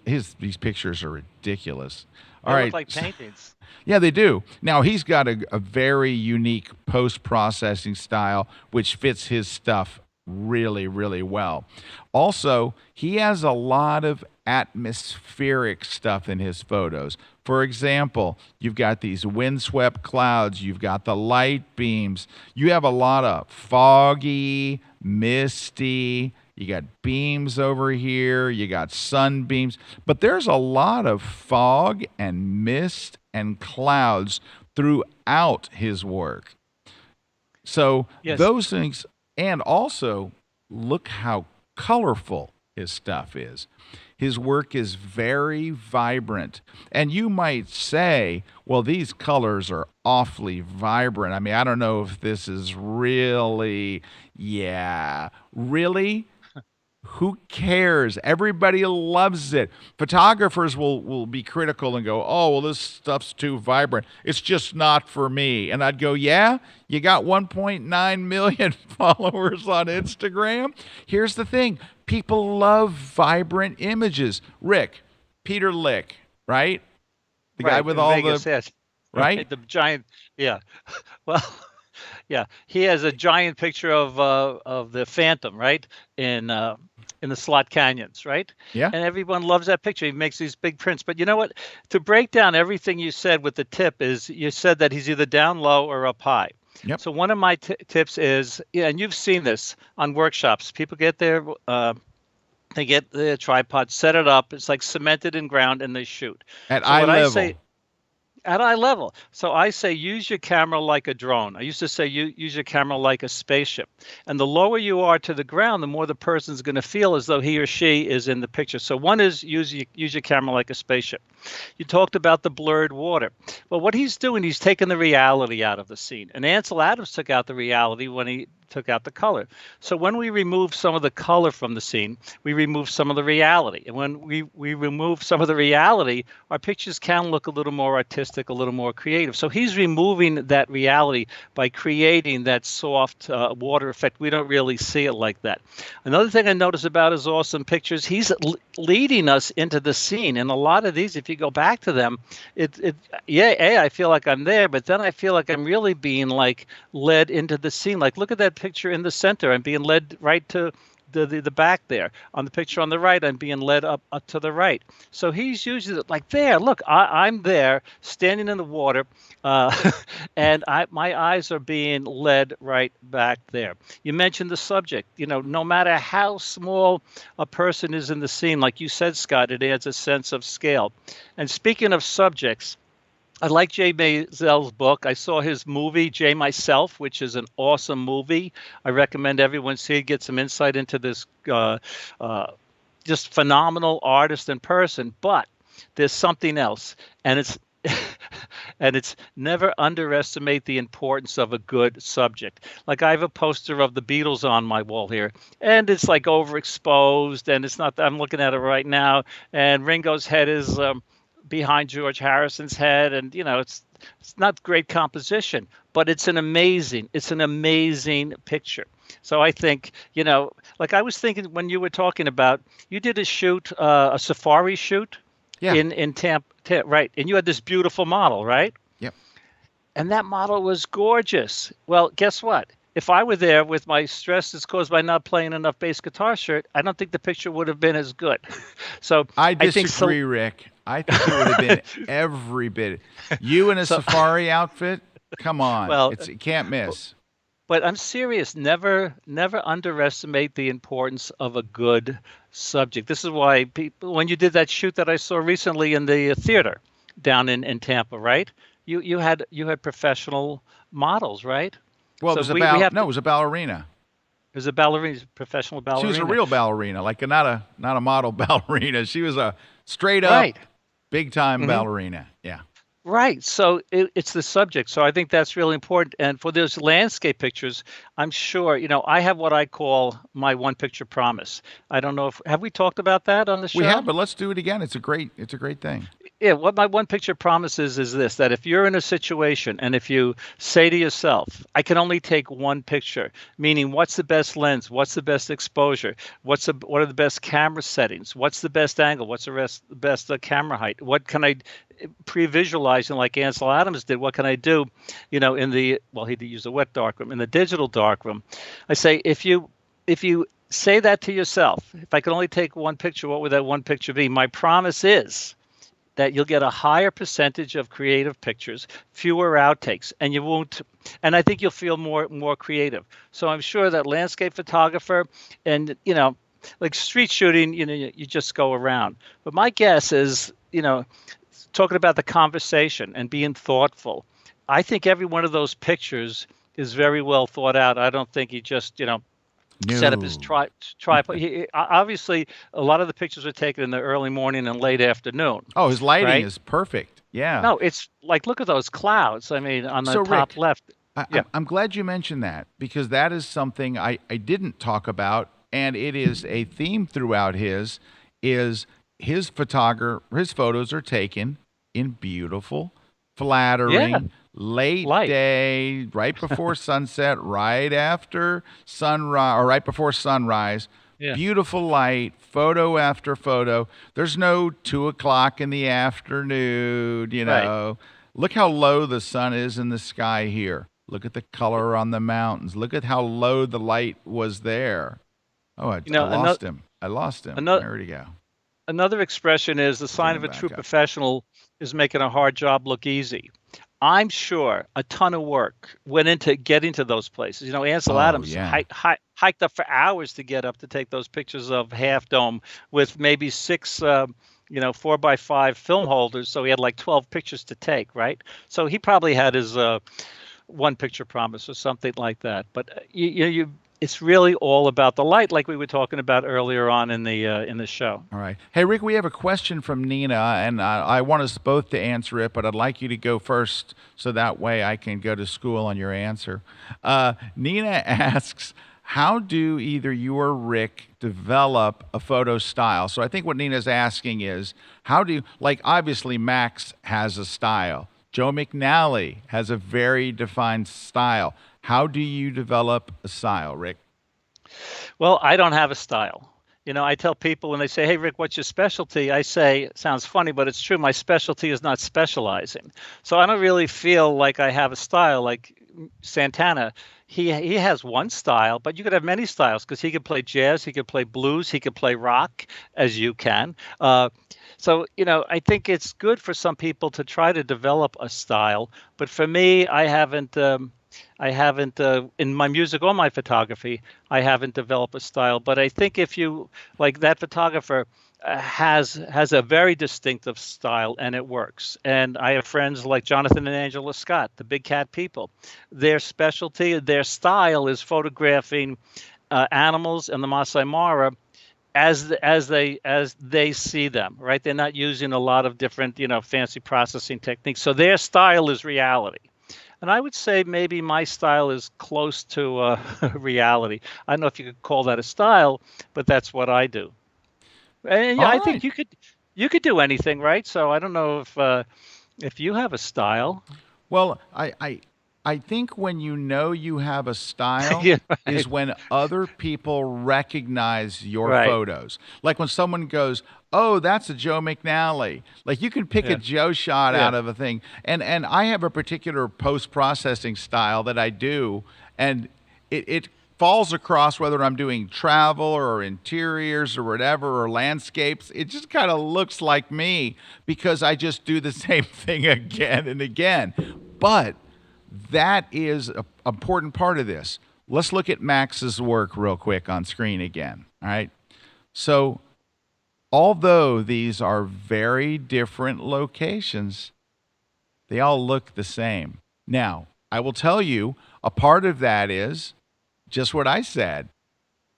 pictures are ridiculous. They All look right. like paintings. Yeah, they do. Now, he's got a very unique post-processing style, which fits his stuff really, really well. Also, he has a lot of atmospheric stuff in his photos. For example, you've got these windswept clouds, you've got the light beams, you have a lot of foggy, misty, you got beams over here, you got sunbeams, but there's a lot of fog and mist and clouds throughout his work. So Yes. those things, and also look how colorful his stuff is. His work is very vibrant. And you might say, well, these colors are awfully vibrant. I mean, I don't know if this is really, really? Who cares? Everybody loves it. Photographers will be critical and go, oh, well, this stuff's too vibrant. It's just not for me. And I'd go, yeah, you got 1.9 million followers on Instagram. Here's the thing. People love vibrant images. Rick, Peter Lick, right? The guy Right, with in all Vegas, the, yes. right? The giant, yeah. Well, yeah, he has a giant picture of the Phantom, right, in the Slot Canyons, right? Yeah. And everyone loves that picture. He makes these big prints. But you know what? To break down everything you said with the tip is you said that he's either down low or up high. Yep. So one of my tips is, yeah, and you've seen this on workshops. People get their they get the tripod, set it up. It's like cemented in ground, and they shoot. At So eye what level. I say, at eye level. So I say use your camera like a drone. I used to say use your camera like a spaceship. And the lower you are to the ground, the more the person's going to feel as though he or she is in the picture. So one is use your camera like a spaceship. You talked about the blurred water. Well, what he's doing, he's taking the reality out of the scene. And Ansel Adams took out the reality when he took out the color. So when we remove some of the color from the scene, we remove some of the reality. And when we remove some of the reality, our pictures can look a little more artistic, a little more creative. So he's removing that reality by creating that soft water effect. We don't really see it like that. Another thing I notice about his awesome pictures, he's leading us into the scene. And a lot of these, if you go back to them, I feel like I'm there, but then I feel like I'm really being like led into the scene. Like, look at that picture in the center. I'm being led right to the back there. On the picture on the right, I'm being led up to the right. So he's using it like there. Look, I'm there standing in the water, and my eyes are being led right back there. You mentioned the subject. You know, no matter how small a person is in the scene, like you said, Scott, it adds a sense of scale. And speaking of subjects, I like Jay Mazel's book. I saw his movie, Jay Myself, which is an awesome movie. I recommend everyone see it, get some insight into this just phenomenal artist and person. But there's something else, and it's never underestimate the importance of a good subject. Like I have a poster of the Beatles on my wall here, and it's like overexposed, and it's not. I'm looking at it right now, and Ringo's head is behind George Harrison's head, and you know it's not great composition, but it's an amazing picture. So I think, you know, like I was thinking when you were talking about, you did a shoot, a safari shoot, Yeah. in Tampa, right? And you had this beautiful model, right? Yep. And that model was gorgeous. Well, guess what? If I were there with my stress that's caused by not playing enough bass guitar shirt, I don't think the picture would have been as good. So I think disagree, Rick. I think it would have been every bit. You in a safari outfit? Come on. Well, You can't miss. But I'm serious. Never underestimate the importance of a good subject. This is why people, when you did that shoot that I saw recently in the theater down in Tampa, right? You had professional models, right? Well, So it was a ballerina. It was a ballerina, professional ballerina. She was a real ballerina, like not a model ballerina. She was a straight up, Right. big time ballerina. Yeah. Right. So it's the subject. So I think that's really important. And for those landscape pictures, I'm sure, you know, I have what I call my one picture promise. I don't know have we talked about that on the show? We have, but let's do it again. It's a great thing. Yeah, what my one picture promises is this, that if you're in a situation and if you say to yourself, I can only take one picture, meaning what's the best lens, what's the best exposure, what are the best camera settings, what's the best angle, what's the best camera height, what can I pre-visualizing like Ansel Adams did, what can I do, in he did use a wet darkroom, in the digital darkroom. I say, if you say that to yourself, if I could only take one picture, what would that one picture be? My promise is that you'll get a higher percentage of creative pictures, fewer outtakes, and you won't. And I think you'll feel more creative. So I'm sure that landscape photographer and like street shooting, you just go around. But my guess is, talking about the conversation and being thoughtful. I think every one of those pictures is very well thought out. I don't think he just set up his tripod. Obviously, a lot of the pictures were taken in the early morning and late afternoon. Oh, his lighting right? is perfect. Yeah. No, it's like, look at those clouds. I mean, on the top Rick, left. I'm glad you mentioned that, because that is something I didn't talk about, and it is a theme throughout his photos are taken in beautiful, flattering, late light. Day, right before sunset, right after sunrise, or right before sunrise. Yeah. Beautiful light, photo after photo. There's no 2:00 in the afternoon, Right. Look how low the sun is in the sky here. Look at the color on the mountains. Look at how low the light was there. Oh, I lost him. There we go. Another expression is the sign of a true professional is making a hard job look easy. I'm sure a ton of work went into getting to those places. Ansel Adams hiked up for hours to get up to take those pictures of Half Dome with maybe 6, 4x5 film holders. So he had like 12 pictures to take, right? So he probably had his one picture promise or something like that. But it's really all about the light, like we were talking about earlier on in the show. All right. Hey, Rick, we have a question from Nina, and I want us both to answer it, but I'd like you to go first so that way I can go to school on your answer. Nina asks, how do either you or Rick develop a photo style? So I think what Nina's asking is, how do you, obviously Max has a style. Joe McNally has a very defined style. How do you develop a style, Rick? Well, I don't have a style. I tell people when they say, hey, Rick, what's your specialty? I say, it sounds funny, but it's true. My specialty is not specializing. So I don't really feel like I have a style like Santana. He has one style, but you could have many styles because he could play jazz, he could play blues, he could play rock, as you can. So, I think it's good for some people to try to develop a style. But for me, I haven't in my music or my photography, I haven't developed a style. But I think if you, like that photographer, has a very distinctive style and it works. And I have friends like Jonathan and Angela Scott, the Big Cat people. Their specialty, their style is photographing animals and the Masai Mara as they see them, right? They're not using a lot of different, fancy processing techniques. So their style is reality. And I would say maybe my style is close to reality. I don't know if you could call that a style, but that's what I do. And I think you could do anything, right? So I don't know if you have a style. Well, I think when you have a style is when other people recognize your photos. Like when someone goes, oh, that's a Joe McNally. Like you can pick a Joe shot out of a thing. And I have a particular post-processing style that I do, and it falls across whether I'm doing travel or interiors or whatever or landscapes. It just kind of looks like me because I just do the same thing again and again. But that is an important part of this. Let's look at Max's work real quick on screen again. All right. So although these are very different locations, they all look the same. Now, I will tell you, a part of that is just what I said.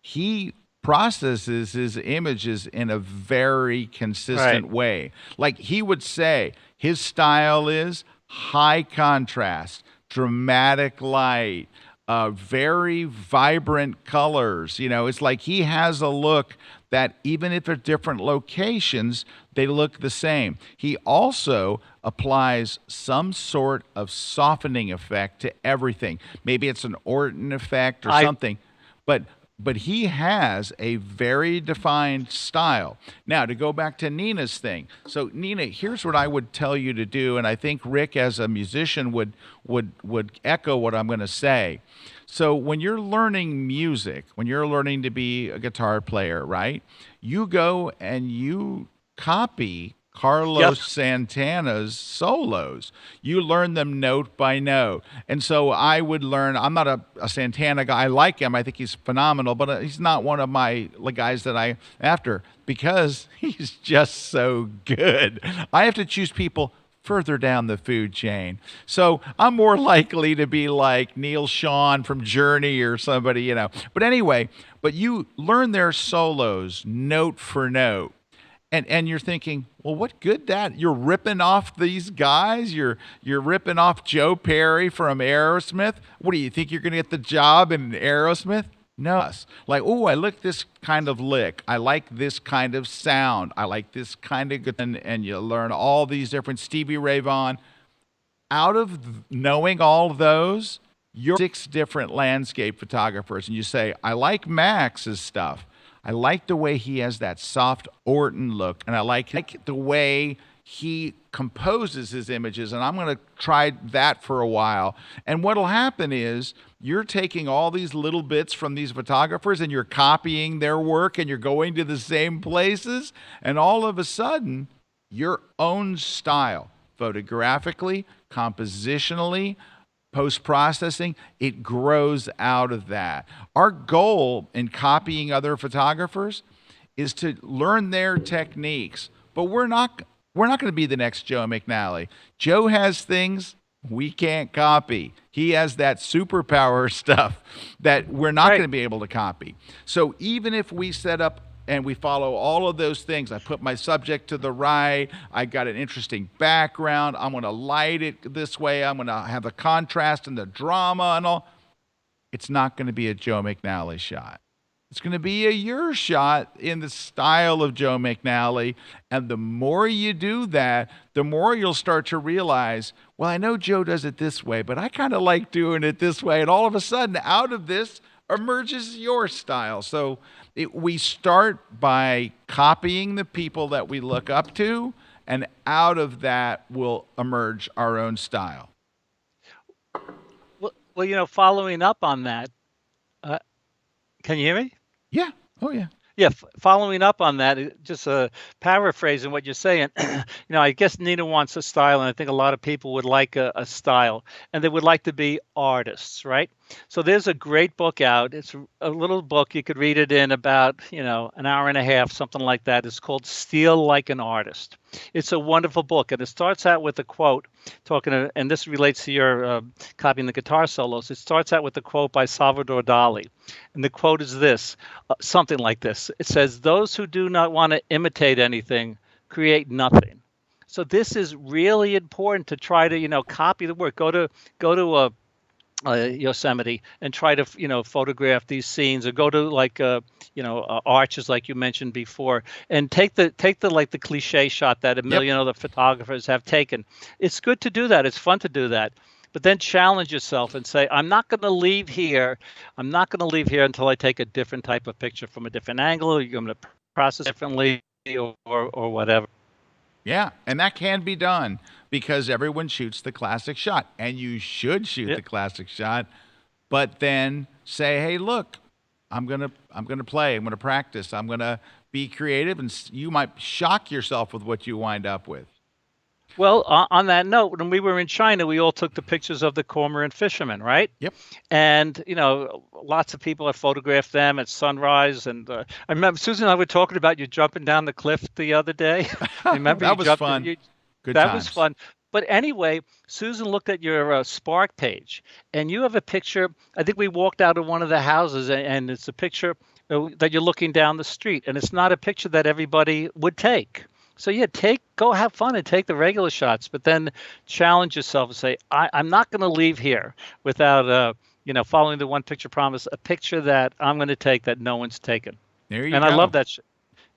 He processes his images in a very consistent way. Like he would say, his style is high contrast, dramatic light, very vibrant colors. It's like he has a look that even if they're different locations, they look the same. He also applies some sort of softening effect to everything. Maybe it's an Orton effect or something, but he has a very defined style. Now, to go back to Nina's thing. So, Nina, here's what I would tell you to do, and I think Rick, as a musician, would echo what I'm going to say. So, when you're learning music, when you're learning to be a guitar player, right? You go and you copy Carlos Santana's solos. You learn them note by note. And so I would learn, I'm not a Santana guy. I like him. I think he's phenomenal, but he's not one of my guys that I after because he's just so good. I have to choose people further down the food chain. So I'm more likely to be like Neil Sean from Journey or somebody, But anyway, but you learn their solos note for note. And you're thinking, well, what good that? You're ripping off these guys? You're ripping off Joe Perry from Aerosmith? What do you think you're going to get the job in Aerosmith? No. Like, oh, I like this kind of lick. I like this kind of sound. I like this kind of good. And you learn all these different Stevie Ray Vaughan. Out of knowing all of those, you're 6 different landscape photographers. And you say, I like Max's stuff. I like the way he has that soft Orton look, and I like the way he composes his images, and I'm going to try that for a while. And what'll happen is you're taking all these little bits from these photographers, and you're copying their work, and you're going to the same places, and all of a sudden, your own style, photographically, compositionally, post-processing, it grows out of that. Our goal in copying other photographers is to learn their techniques, but we're not going to be the next Joe McNally. Joe has things we can't copy. He has that superpower stuff that we're not going to be able to copy. So even if we set up and we follow all of those things, I put my subject to the right, I got an interesting background, I'm going to light it this way, I'm going to have the contrast and the drama and all. It's not going to be a Joe McNally shot. It's going to be your shot in the style of Joe McNally. And the more you do that, the more you'll start to realize, well, I know Joe does it this way, but I kind of like doing it this way. And all of a sudden, out of this emerges your style. So we start by copying the people that we look up to, and out of that will emerge our own style. Well, following up on that, can you hear me? Yeah. Oh, yeah. Yeah, following up on that, just paraphrasing what you're saying, I guess Nina wants a style, and I think a lot of people would like a style, and they would like to be artists, right? So there's a great book out. It's a little book. You could read it in about, an hour and a half, something like that. It's called Steal Like an Artist. It's a wonderful book, and it starts out with a quote, and this relates to your copying the guitar solos. It starts out with a quote by Salvador Dali, and the quote is this, something like this. It says, "Those who do not want to imitate anything create nothing." So this is really important to try to, copy the work. Go to Yosemite and try to photograph these scenes, or go to arches like you mentioned before, and take the cliche shot that a million other photographers have taken. It's good to do that. It's fun to do that. But then challenge yourself and say, I'm not going to leave here. I'm not going to leave here until I take a different type of picture from a different angle, or you're going to process differently, or whatever. Yeah, and that can be done because everyone shoots the classic shot, and you should shoot the classic shot, but then say, hey, look, I'm gonna play, I'm gonna practice, I'm gonna be creative, and you might shock yourself with what you wind up with. Well, on that note, when we were in China, we all took the pictures of the cormorant fishermen, right? Yep. And, lots of people have photographed them at sunrise. And I remember Susan and I were talking about you jumping down the cliff the other day. Remember that was fun. Good that times. Was fun. But anyway, Susan looked at your Spark page, and you have a picture. I think we walked out of one of the houses, and it's a picture that you're looking down the street. And it's not a picture that everybody would take. So go have fun and take the regular shots, but then challenge yourself and say, I'm not going to leave here without following the one picture promise, a picture that I'm going to take that no one's taken. There you And go. I love that.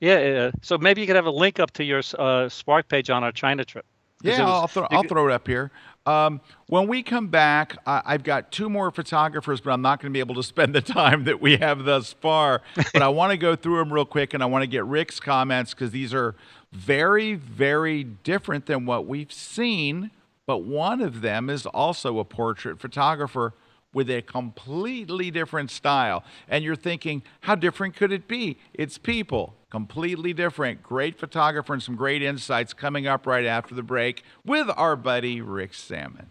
Yeah. So maybe you could have a link up to your Spark page on our China trip. Yeah, I'll throw it up here. When we come back, I've got 2 more photographers, but I'm not going to be able to spend the time that we have thus far. But I want to go through them real quick, and I want to get Rick's comments because these are very, very different than what we've seen. But one of them is also a portrait photographer with a completely different style. And you're thinking, how different could it be? It's people. Completely different. Great photographer and some great insights coming up right after the break with our buddy Rick Sammon.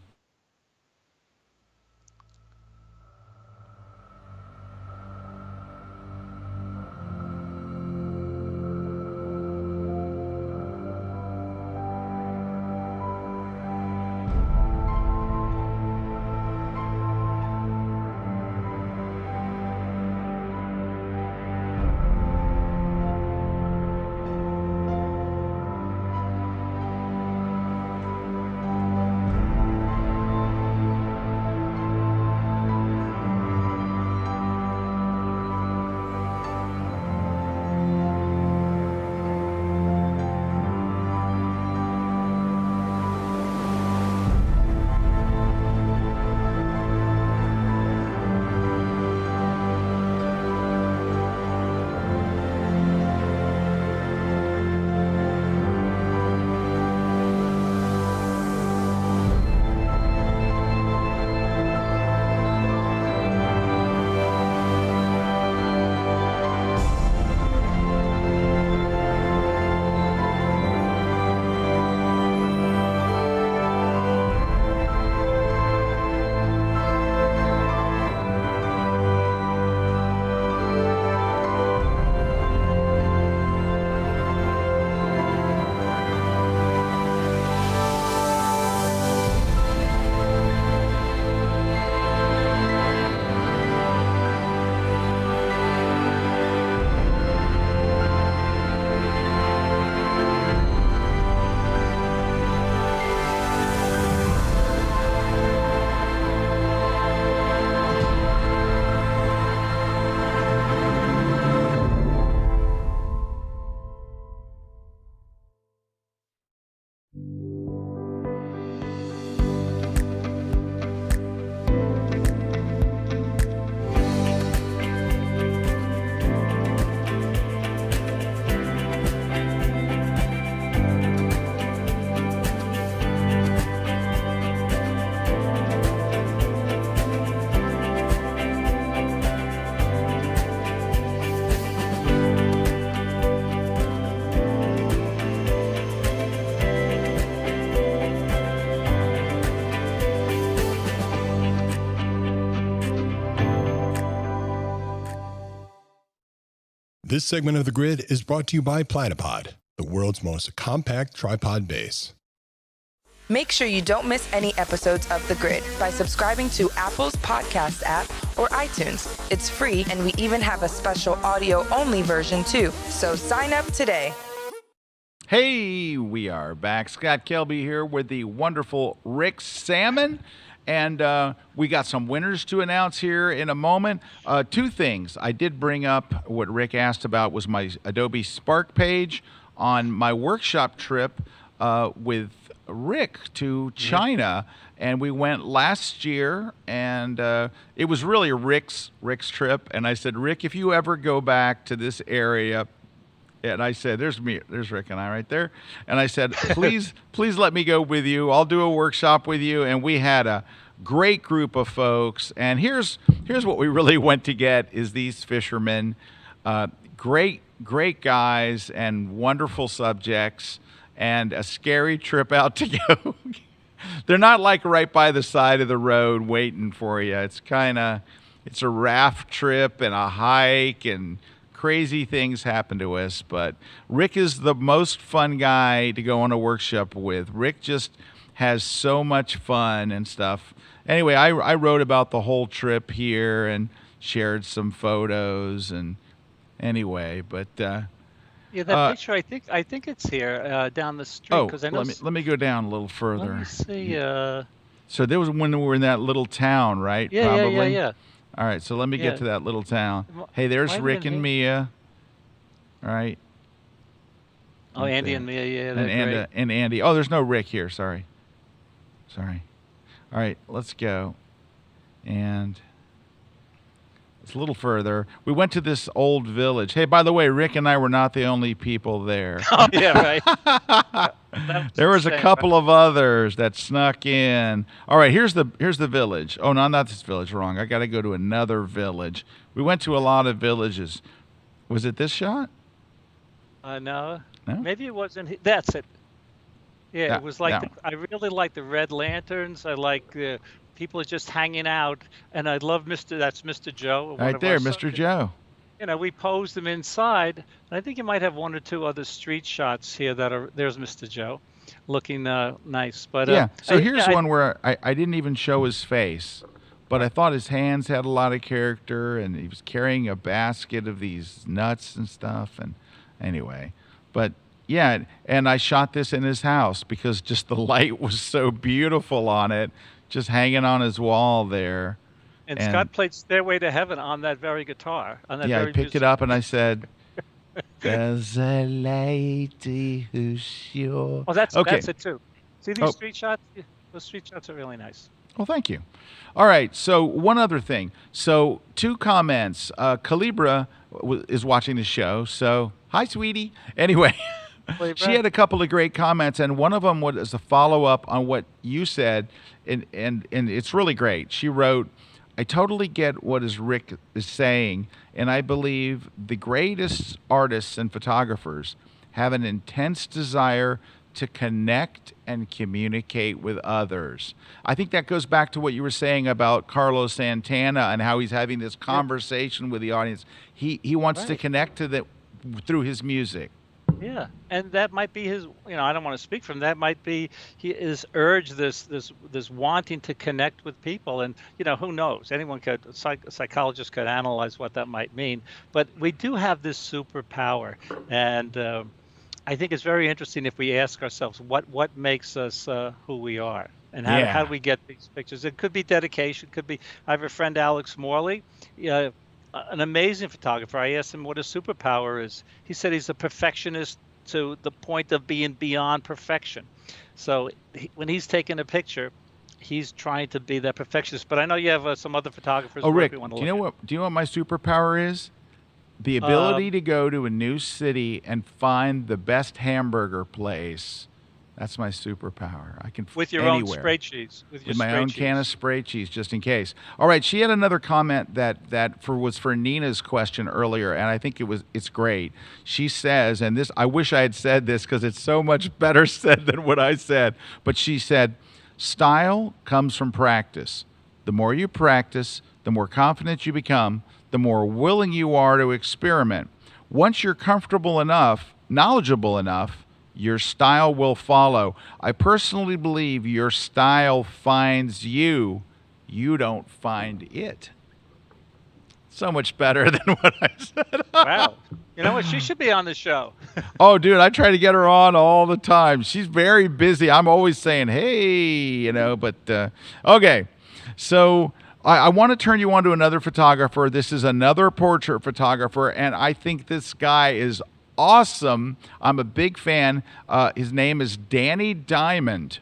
This segment of The Grid is brought to you by Platypod, the world's most compact tripod base. Make sure you don't miss any episodes of The Grid by subscribing to Apple's podcast app or iTunes. It's free, and we even have a special audio-only version, too. So sign up today. Hey, we are back. Scott Kelby here with the wonderful Rick Sammon. And we got some winners to announce here in a moment. 2 things. I did bring up what Rick asked about was my Adobe Spark page on my workshop trip with Rick to China. And we went last year, and it was really Rick's trip. And I said, Rick, if you ever go back to this area, and I said, there's Rick and I right there. And I said, please let me go with you. I'll do a workshop with you. And we had a great group of folks. And here's what we really went to get is these fishermen, great guys and wonderful subjects, and a scary trip out to go. They're not like right by the side of the road waiting for you. It's a raft trip and a hike, and crazy things happen to us, but Rick is the most fun guy to go on a workshop with. Rick just has so much fun and stuff. Anyway, I wrote about the whole trip here and shared some photos, and anyway, but yeah, that picture, I think it's here down the street. Oh, because I know. let me go down a little further. Let me see. So there was when we were in that little town, right? Yeah, Probably. yeah. All right, so let me Yeah. get to that little town. M- Hey, there's might have Rick been and here. Mia. All right. Oh, Right Andy there. and Mia, yeah, they're great. And Andy. Oh, there's no Rick here. Sorry. All right, let's go. And it's a little further. We went to this old village. Hey, by the way, Rick and I were not the only people there. Oh, yeah, right. There was a couple of others that snuck in. All right, here's the village. Oh, no, not this village. Wrong. I got to go to another village. We went to a lot of villages. Was it this shot? No. No? Maybe it wasn't. That's it. Yeah, That- it was like that I really like the red lanterns. I like the people are just hanging out, and I love That's Mr. Joe. one Right of there, our Mr. sons. Joe. You know, we posed them inside. And I think you might have one or two other street shots here that are. There's Mr. Joe, looking nice. But Yeah. So I- here's I- one where I didn't even show his face, but I thought his hands had a lot of character, and he was carrying a basket of these nuts and stuff. And anyway, but yeah, and I shot this in his house because just the light was so beautiful on it, just hanging on his wall there. And and- Scott played Stairway to Heaven on that very guitar. On that Yeah, I very picked it music. up and I said, "There's a lady who's sure." Oh, that's okay. it too. See these Oh. street shots? Yeah, those street shots are really nice. Well, thank you. All right. So one other thing. So 2 comments. Calibra is watching the show. So hi, sweetie. Anyway, she had a couple of great comments, and one of them was a follow up on what you said, and it's really great. She wrote, "I totally get what Rick is saying, and I believe the greatest artists and photographers have an intense desire to connect and communicate with others." I think that goes back to what you were saying about Carlos Santana and how he's having this conversation with the audience. He wants to Right. connect to through his music. Yeah, and that might be his. You know, I don't want to speak from that. Might be his urge, this wanting to connect with people, and you know, who knows? Anyone could, a psychologist could analyze what that might mean. But we do have this superpower, and I think it's very interesting if we ask ourselves what makes us who we are, and how do we get these pictures? It could be dedication. Could be. I have a friend, Alex Morley. An amazing photographer. I asked him what his superpower is. He said he's a perfectionist to the point of being beyond perfection. So when he's taking a picture, he's trying to be that perfectionist. But I know you have some other photographers. Oh, Rick, we want to do you look know what my superpower is? The ability to go to a new city and find the best hamburger place. That's my superpower. I can with your anywhere. own spray cheese. With my own can of spray cheese, just in case. All right, she had another comment that was for Nina's question earlier, and I think it's great. She says, and this I wish I had said this because it's so much better said than what I said. But she said, "Style comes from practice. The more you practice, the more confident you become, the more willing you are to experiment. Once you're comfortable enough, knowledgeable enough, your style will follow. I personally believe your style finds you. You don't find it." So much better than what I said. Wow. You know what? She should be on the show. Oh, dude, I try to get her on all the time. She's very busy. I'm always saying, hey, but okay. So I want to turn you on to another photographer. This is another portrait photographer, and I think this guy is awesome. I'm a big fan. His name is Danny Diamond,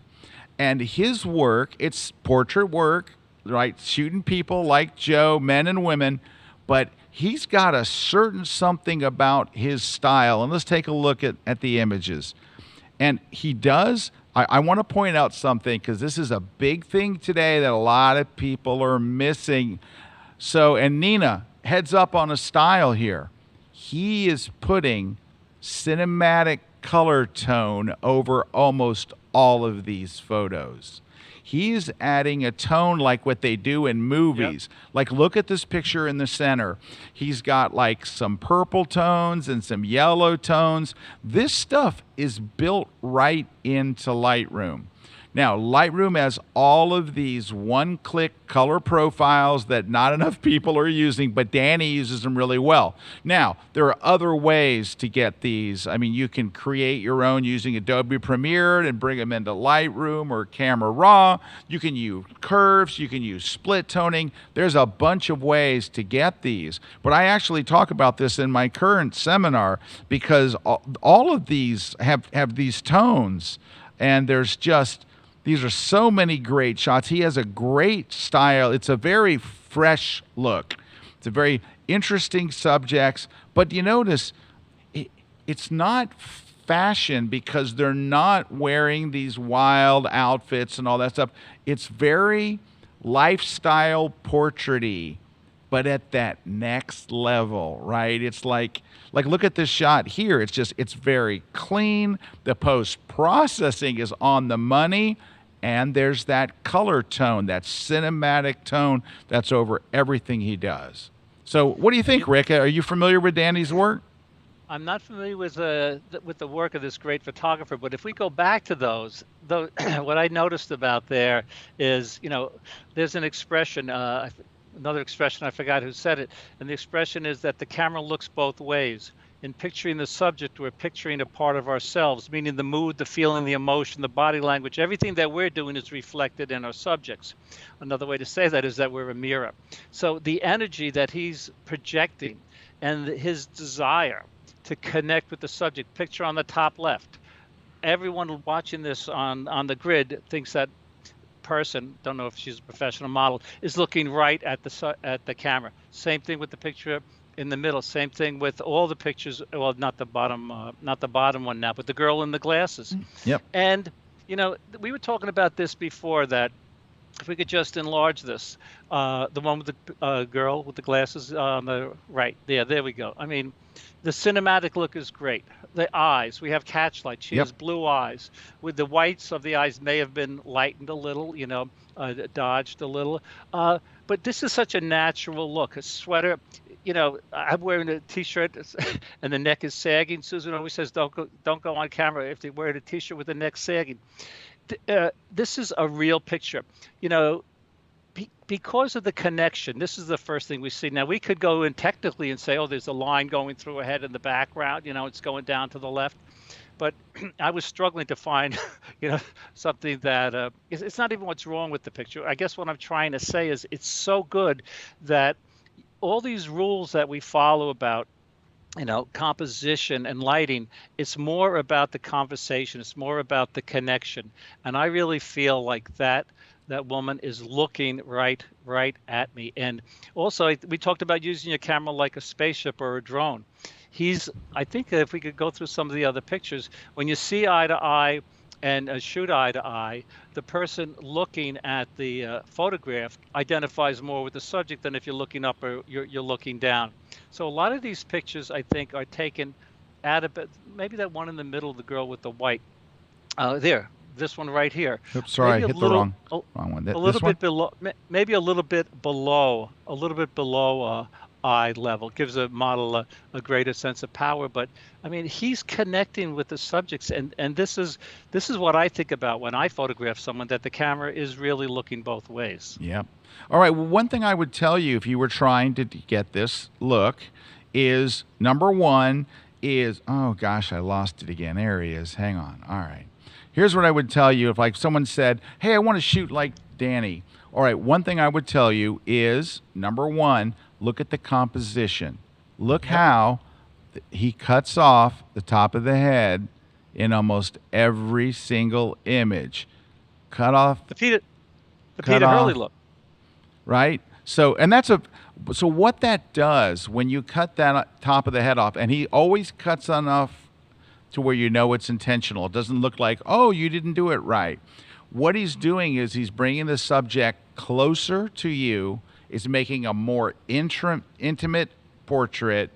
and his work, it's portrait work, right? Shooting people like Joe, men and women, but he's got a certain something about his style. And let's take a look at the images. And he does, I want to point out something because this is a big thing today that a lot of people are missing. So, and Nina, heads up on a style here. He is putting cinematic color tone over almost all of these photos. He's adding a tone like what they do in movies. Yep. Like, look at this picture in the center. He's got like some purple tones and some yellow tones. This stuff is built right into Lightroom. Now, Lightroom has all of these one-click color profiles that not enough people are using, but Danny uses them really well. Now, there are other ways to get these. I mean, you can create your own using Adobe Premiere and bring them into Lightroom or Camera Raw. You can use curves. You can use split toning. There's a bunch of ways to get these. But I actually talk about this in my current seminar because all of these have these tones, and these are so many great shots. He has a great style. It's a very fresh look. It's a very interesting subjects. But you notice it's not fashion because they're not wearing these wild outfits and all that stuff. It's very lifestyle portrait-y, but at that next level, right? It's like look at this shot here. It's very clean. The post-processing is on the money. And there's that color tone, that cinematic tone that's over everything he does. So what do you think, Rick? Are you familiar with Danny's work? I'm not familiar with the work of this great photographer, but if we go back to those what I noticed about there is, there's an expression, another expression, I forgot who said it, and the expression is that the camera looks both ways. In picturing the subject, we're picturing a part of ourselves, meaning the mood, the feeling, the emotion, the body language, everything that we're doing is reflected in our subjects. Another way to say that is that we're a mirror. So the energy that he's projecting and his desire to connect with the subject, picture on the top left. Everyone watching this on the grid thinks that person, don't know if she's a professional model, is looking right at the camera. Same thing with the picture in the middle. Same thing with all the pictures. Well, not the bottom one now, but the girl in the glasses. Yep. And we were talking about this before, that if we could just enlarge this, the one with the girl with the glasses on the right. There we go. I mean, the cinematic look is great. The eyes, we have catchlight. She has blue eyes. With the whites of the eyes may have been lightened a little, dodged a little. But this is such a natural look. A sweater. I'm wearing a T-shirt and the neck is sagging. Susan always says, don't go on camera if they're wearing a T-shirt with the neck sagging. This is a real picture. Because of the connection, this is the first thing we see. Now, we could go in technically and say, there's a line going through her head in the background. It's going down to the left. But I was struggling to find, something that it's not even what's wrong with the picture. I guess what I'm trying to say is it's so good that all these rules that we follow about, composition and lighting, it's more about the conversation. It's more about the connection. And I really feel like that woman is looking right at me. And also, we talked about using your camera like a spaceship or a drone. I think if we could go through some of the other pictures, when you see eye to eye and shoot eye to eye, the person looking at the photograph identifies more with the subject than if you're looking up or you're looking down. So a lot of these pictures, I think, are taken at maybe that one in the middle, the girl with the white. This one right here. Oops, sorry, I hit the wrong one. A little bit below, maybe a little bit below eye level, gives a model a greater sense of power. But I mean, he's connecting with the subjects, and this is what I think about when I photograph someone, that the camera is really looking both ways. Yep. All right. Well, one thing I would tell you if you were trying to get this look is, number one is, oh gosh, I lost it again. There he is. Hang on. All right. Here's what I would tell you if someone said, hey, I want to shoot like Danny. All right, one thing I would tell you is, number one, look at the composition. Look how he cuts off the top of the head in almost every single image. Cut off the Peter Hurley look. Right? So what that does when you cut that top of the head off, and he always cuts enough to where it's intentional. It doesn't look like, you didn't do it right. What he's doing is he's bringing the subject closer to you, is making a more intimate portrait,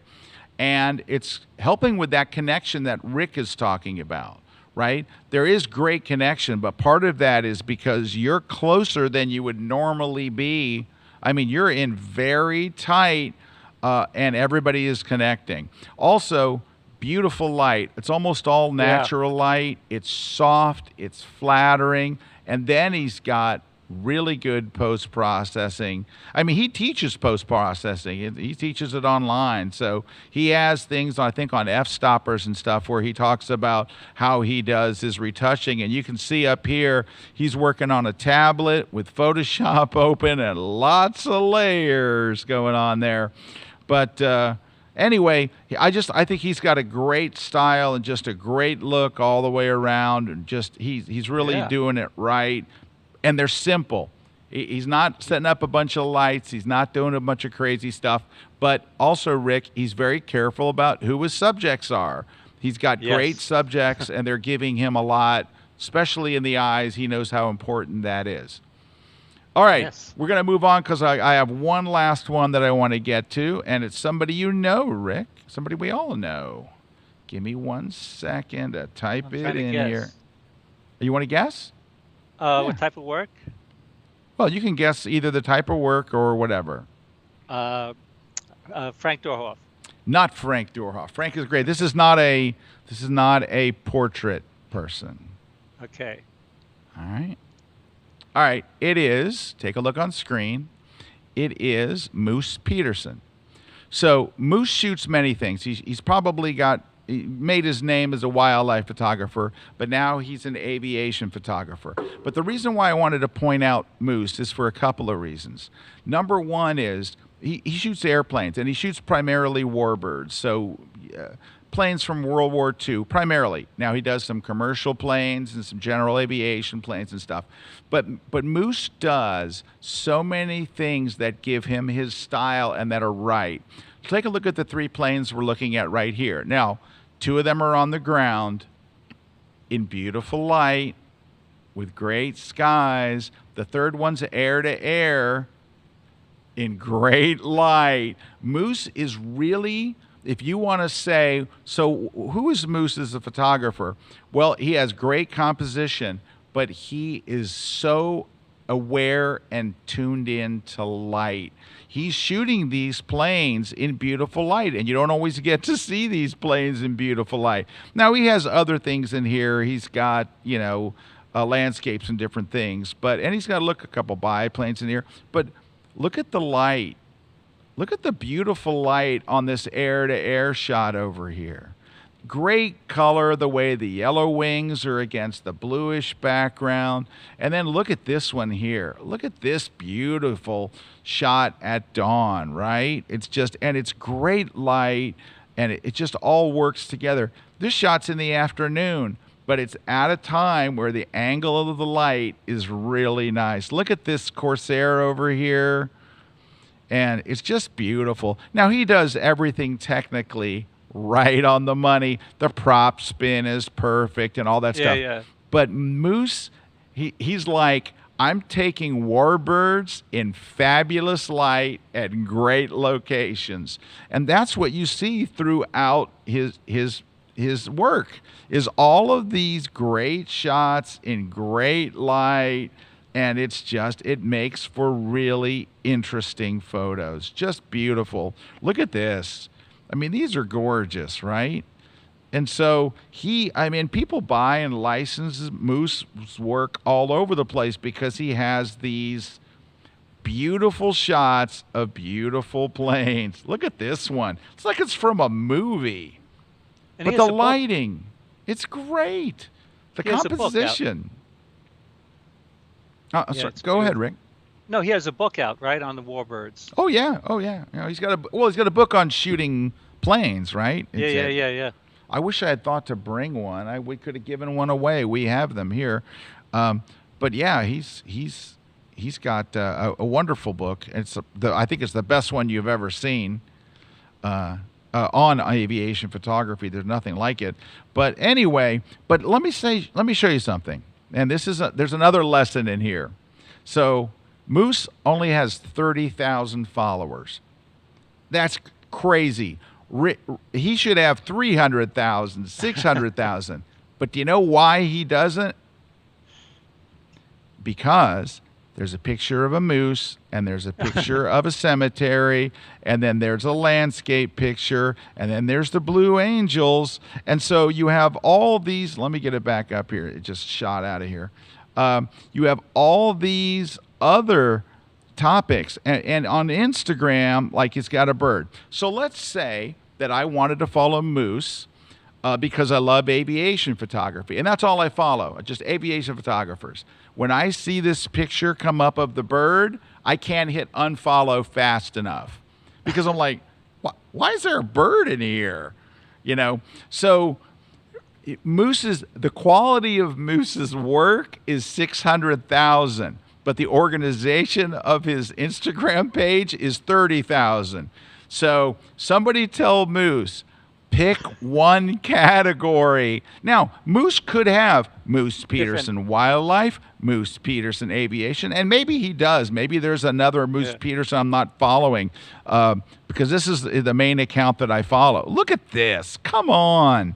and it's helping with that connection that Rick is talking about, right? There is great connection, but part of that is because you're closer than you would normally be. I mean, you're in very tight, and everybody is connecting. Also, beautiful light. It's almost all natural light. It's soft. It's flattering. And then he's got really good post-processing. I mean, he teaches post-processing. He teaches it online. So he has things, I think, on f-stoppers and stuff where he talks about how he does his retouching. And you can see up here, he's working on a tablet with Photoshop open and lots of layers going on there. But anyway, I think he's got a great style and just a great look all the way around. And just he's really doing it right. And they're simple. He's not setting up a bunch of lights. He's not doing a bunch of crazy stuff. But also, Rick, he's very careful about who his subjects are. He's got great subjects, and they're giving him a lot, especially in the eyes. He knows how important that is. All right, we're going to move on because I have one last one that I want to get to, and it's somebody you know, Rick, somebody we all know. Give me 1 second to type it in here. You want to guess? What type of work? Well, you can guess either the type of work or whatever. Frank Dorhoff. Not Frank Dorhoff. Frank is great. This is not a portrait person. Okay. All right. It is. Take a look on screen. It is Moose Peterson. So Moose shoots many things. He's probably he made his name as a wildlife photographer, but now he's an aviation photographer. But the reason why I wanted to point out Moose is for a couple of reasons. Number one is he shoots airplanes, and he shoots primarily warbirds, so planes from World War II, primarily. Now, he does some commercial planes and some general aviation planes and stuff. But Moose does so many things that give him his style and that are right. Take a look at the 3 planes we're looking at right here. Now, 2 of them are on the ground in beautiful light with great skies. The third one's air to air in great light. Moose is really, if you want to say, so who is Moose as a photographer? Well, he has great composition, but he is so aware and tuned in to light. He's shooting these planes in beautiful light, and you don't always get to see these planes in beautiful light. Now, he has other things in here. He's got, landscapes and different things, and he's got a couple biplanes in here. But look at the light. Look at the beautiful light on this air-to-air shot over here. Great color, the way the yellow wings are against the bluish background. And then look at this one here. Look at this beautiful shot at dawn, right? It's great light, and it just all works together. This shot's in the afternoon, but it's at a time where the angle of the light is really nice. Look at this Corsair over here, and it's just beautiful. Now, he does everything technically right on the money. The prop spin is perfect and all that stuff. Yeah. But Moose, he's like, I'm taking warbirds in fabulous light at great locations. And that's what you see throughout his work, is all of these great shots in great light. And it makes for really interesting photos. Just beautiful. Look at this. I mean, these are gorgeous, right? And so people buy and license Moose's work all over the place because he has these beautiful shots of beautiful planes. Look at this one. It's like it's from a movie. But the lighting, it's great. The composition. Go ahead, Rick. No, he has a book out, right, on the warbirds. Oh yeah. He's got a book on shooting planes, right? Yeah. I wish I had thought to bring one. We could have given one away. We have them here, but yeah, he's got a wonderful book. I think it's the best one you've ever seen on aviation photography. There's nothing like it. But anyway, let me show you something. And there's another lesson in here. So Moose only has 30,000 followers. That's crazy. He should have 300,000, 600,000. But do you know why he doesn't? Because there's a picture of a moose, and there's a picture of a cemetery, and then there's a landscape picture, and then there's the Blue Angels. And so you have all these. Let me get it back up here. It just shot out of here. You have all these other topics. And on Instagram, like it's got a bird. So let's say that I wanted to follow moose because I love aviation photography. And that's all I follow, just aviation photographers. When I see this picture come up of the bird, I can't hit unfollow fast enough because I'm like, why is there a bird in here? You know, so the quality of Moose's work is 600,000, but the organization of his Instagram page is 30,000. So somebody tell Moose, pick one category. Now, Moose could have Moose Peterson Wildlife, Moose Peterson Aviation, and maybe he does. Maybe there's another Moose Peterson I'm not following because this is the main account that I follow. Look at this. Come on.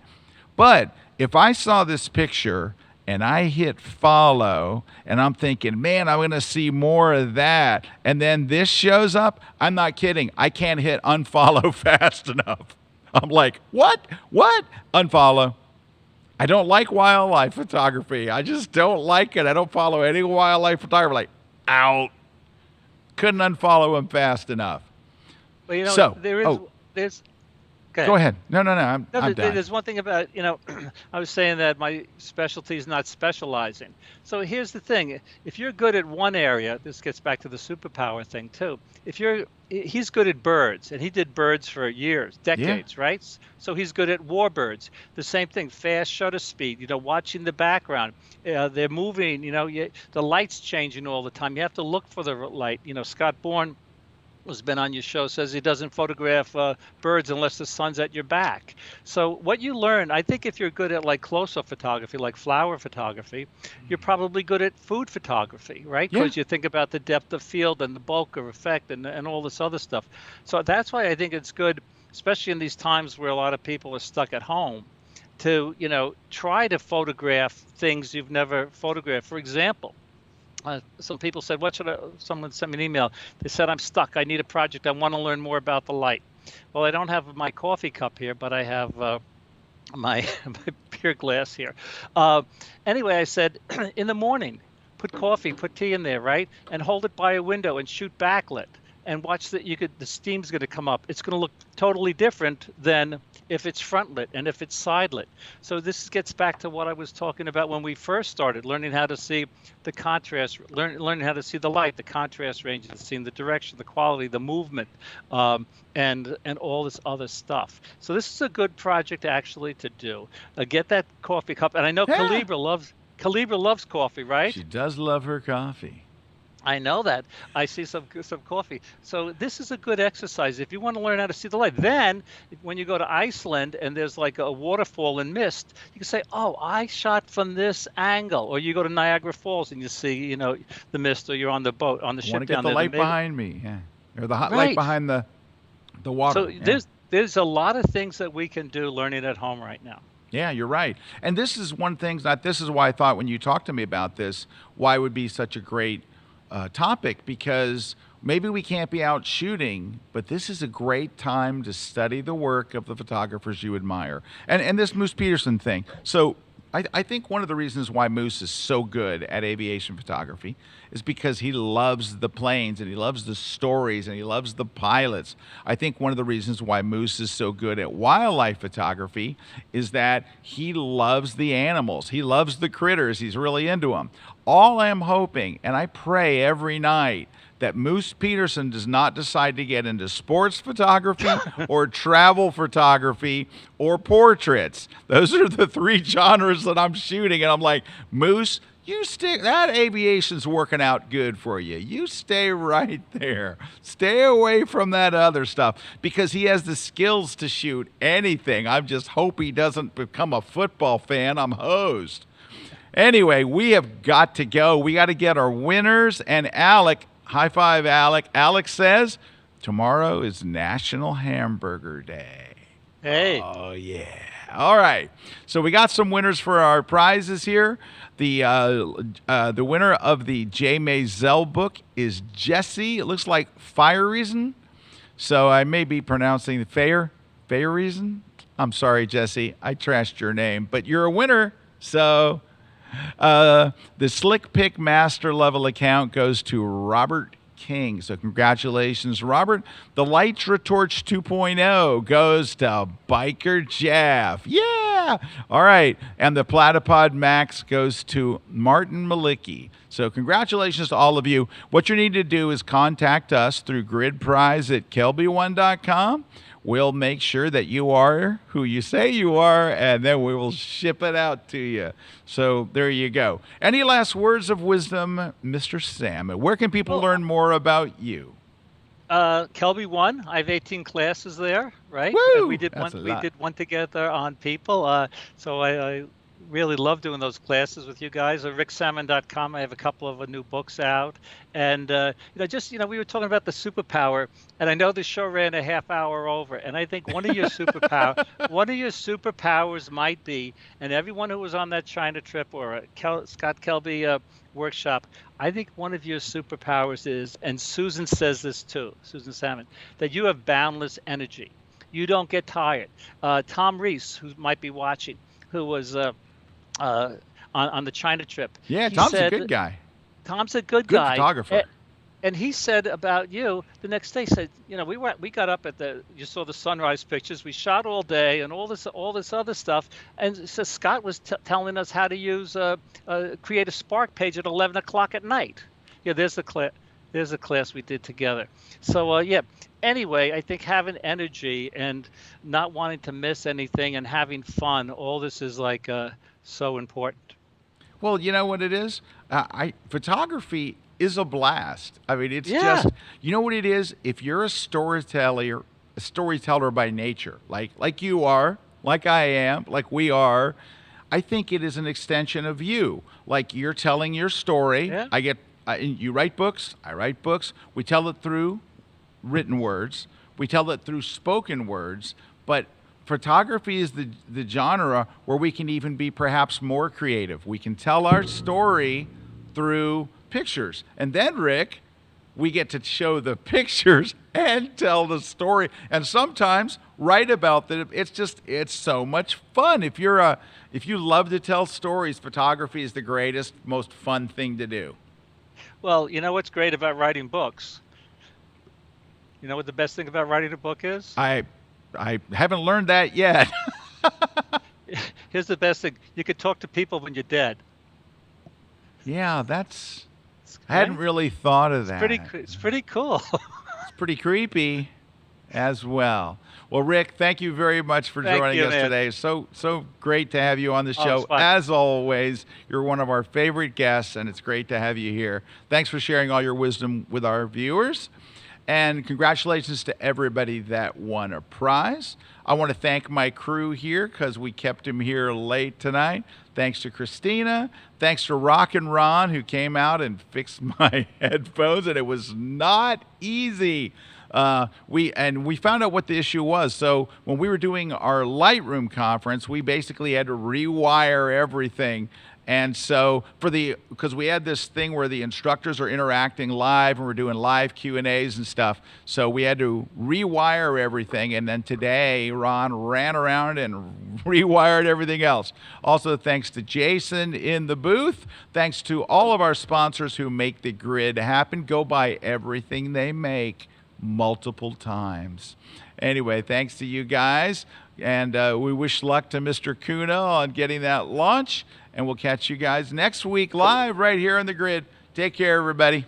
But if I saw this picture and I hit follow and I'm thinking, man, I'm going to see more of that, and then this shows up, I'm not kidding. I can't hit unfollow fast enough. I'm like, what? Unfollow. I don't like wildlife photography. I just don't like it. I don't follow any wildlife photographer. Like, out. Couldn't unfollow him fast enough. Well, you know, there's. Go ahead. No, I'm done. There's one thing about, I was saying that my specialty is not specializing. So here's the thing. If you're good at one area, this gets back to the superpower thing too. He's good at birds, and he did birds for years, decades, right? So he's good at warbirds. The same thing, fast shutter speed, watching the background. They're moving, the light's changing all the time. You have to look for the light. Scott Bourne, who's been on your show, says he doesn't photograph birds unless the sun's at your back. So what you learn, I think if you're good at like close-up photography, like flower photography, you're probably good at food photography, right? Because you think about the depth of field and the bulk of effect and all this other stuff. So that's why I think it's good, especially in these times where a lot of people are stuck at home, to try to photograph things you've never photographed. For example, some people said, someone sent me an email. They said, I'm stuck. I need a project. I want to learn more about the light. Well, I don't have my coffee cup here, but I have my beer glass here. Anyway, I said, in the morning, put tea in there, right? And hold it by a window and shoot backlit. And watch that the steam's going to come up. It's going to look totally different than if it's front lit and if it's side lit. So this gets back to what I was talking about when we first started, learning how to see the contrast, learning how to see the light, the contrast ranges, seeing the direction, the quality, the movement, and all this other stuff. So this is a good project actually to do. Get that coffee cup, and I know Calibra loves coffee, right? She does love her coffee. I know that. I see some coffee. So this is a good exercise if you want to learn how to see the light. Then when you go to Iceland and there's like a waterfall in mist, you can say, oh, I shot from this angle. Or you go to Niagara Falls and you see, the mist, or you're on the boat, on the ship down there. Want to get the light behind me. Yeah. Or the hot light behind the water. So there's a lot of things that we can do learning at home right now. Yeah, you're right. And this is one thing, this is why I thought when you talked to me about this, why it would be such a great topic, because maybe we can't be out shooting, but this is a great time to study the work of the photographers you admire. And this Moose Peterson thing. So I think one of the reasons why Moose is so good at aviation photography is because he loves the planes and he loves the stories and he loves the pilots. I think one of the reasons why Moose is so good at wildlife photography is that he loves the animals. He loves the critters. He's really into them. All I'm hoping, and I pray every night, that Moose Peterson does not decide to get into sports photography or travel photography or portraits. Those are the three genres that I'm shooting. And I'm like, Moose, that aviation's working out good for you. You stay right there. Stay away from that other stuff, because he has the skills to shoot anything. I just hope he doesn't become a football fan. I'm hosed. Anyway, we have got to go. We got to get our winners. And Alec, high five, Alec. Alec says tomorrow is National Hamburger Day. Hey. Oh, yeah. All right. So we got some winners for our prizes here. The winner of the J. Maisel book is Jesse. It looks like Fire Reason. So I may be pronouncing Fire Reason. I'm sorry, Jesse. I trashed your name, but you're a winner. So the Slick Pick Master level account goes to Robert King. So congratulations, Robert. The Lytra Torch 2.0 goes to Biker Jeff. Yeah. All right. And the Platypod Max goes to Martin Malicki. So congratulations to all of you. What you need to do is contact us through gridprize@kelby1.com. We'll make sure that you are who you say you are, and then we will ship it out to you. So there you go. Any last words of wisdom, Mr. Sammon? Where can people learn more about you? Kelby 1. I have 18 classes there, right? Woo! And we did one together on people. So I really love doing those classes with you guys. ricksammon.com. I have a couple of new books out, and we were talking about the superpower, and I know the show ran a half hour over, and I think one of your superpowers might be, and everyone who was on that China trip or Scott Kelby workshop, I think one of your superpowers is, and Susan says this too, Susan Sammon, that you have boundless energy. You don't get tired. Tom Reese, who might be watching, who was on the China trip. Yeah, Tom's a good guy. Tom's a good guy. Photographer. And he said about you the next day, said, we got up you saw the sunrise pictures. We shot all day and all this other stuff. And so Scott was telling us how to use create a Spark page at 11 o'clock at night. Yeah, there's the class we did together. So anyway, I think having energy and not wanting to miss anything and having fun, all this is like so important. Well, you know what it is? Photography is a blast. I mean, it's just, you know what it is? If you're a storyteller by nature, like you are, like I am, like we are, I think it is an extension of you. Like you're telling your story. Yeah. You write books, I write books. We tell it through written words. We tell it through spoken words. But photography is the genre where we can even be perhaps more creative. We can tell our story through pictures. And then, Rick, we get to show the pictures and tell the story. And sometimes write about them. It's so much fun. If you love to tell stories, photography is the greatest, most fun thing to do. Well, you know what's great about writing books? You know what the best thing about writing a book is? I haven't learned that yet. Here's the best thing. You could talk to people when you're dead. Yeah, I hadn't really thought of that. It's pretty cool. It's pretty creepy as well. Well, Rick, thank you very much for joining us today. So great to have you on the show. As always, you're one of our favorite guests, and it's great to have you here. Thanks for sharing all your wisdom with our viewers. And congratulations to everybody that won a prize. I want to thank my crew here because we kept him here late tonight. Thanks to Christina. Thanks to Rock and Ron, who came out and fixed my headphones, and it was not easy. We found out what the issue was. So when we were doing our Lightroom conference, we basically had to rewire everything. And so because we had this thing where the instructors are interacting live and we're doing live Q&As and stuff, so we had to rewire everything. And then today, Ron ran around and rewired everything else. Also, thanks to Jason in the booth. Thanks to all of our sponsors who make the grid happen. Go buy everything they make multiple times. Anyway, thanks to you guys. And we wish luck to Mr. Kuna on getting that launch. And we'll catch you guys next week live right here on the grid. Take care, everybody.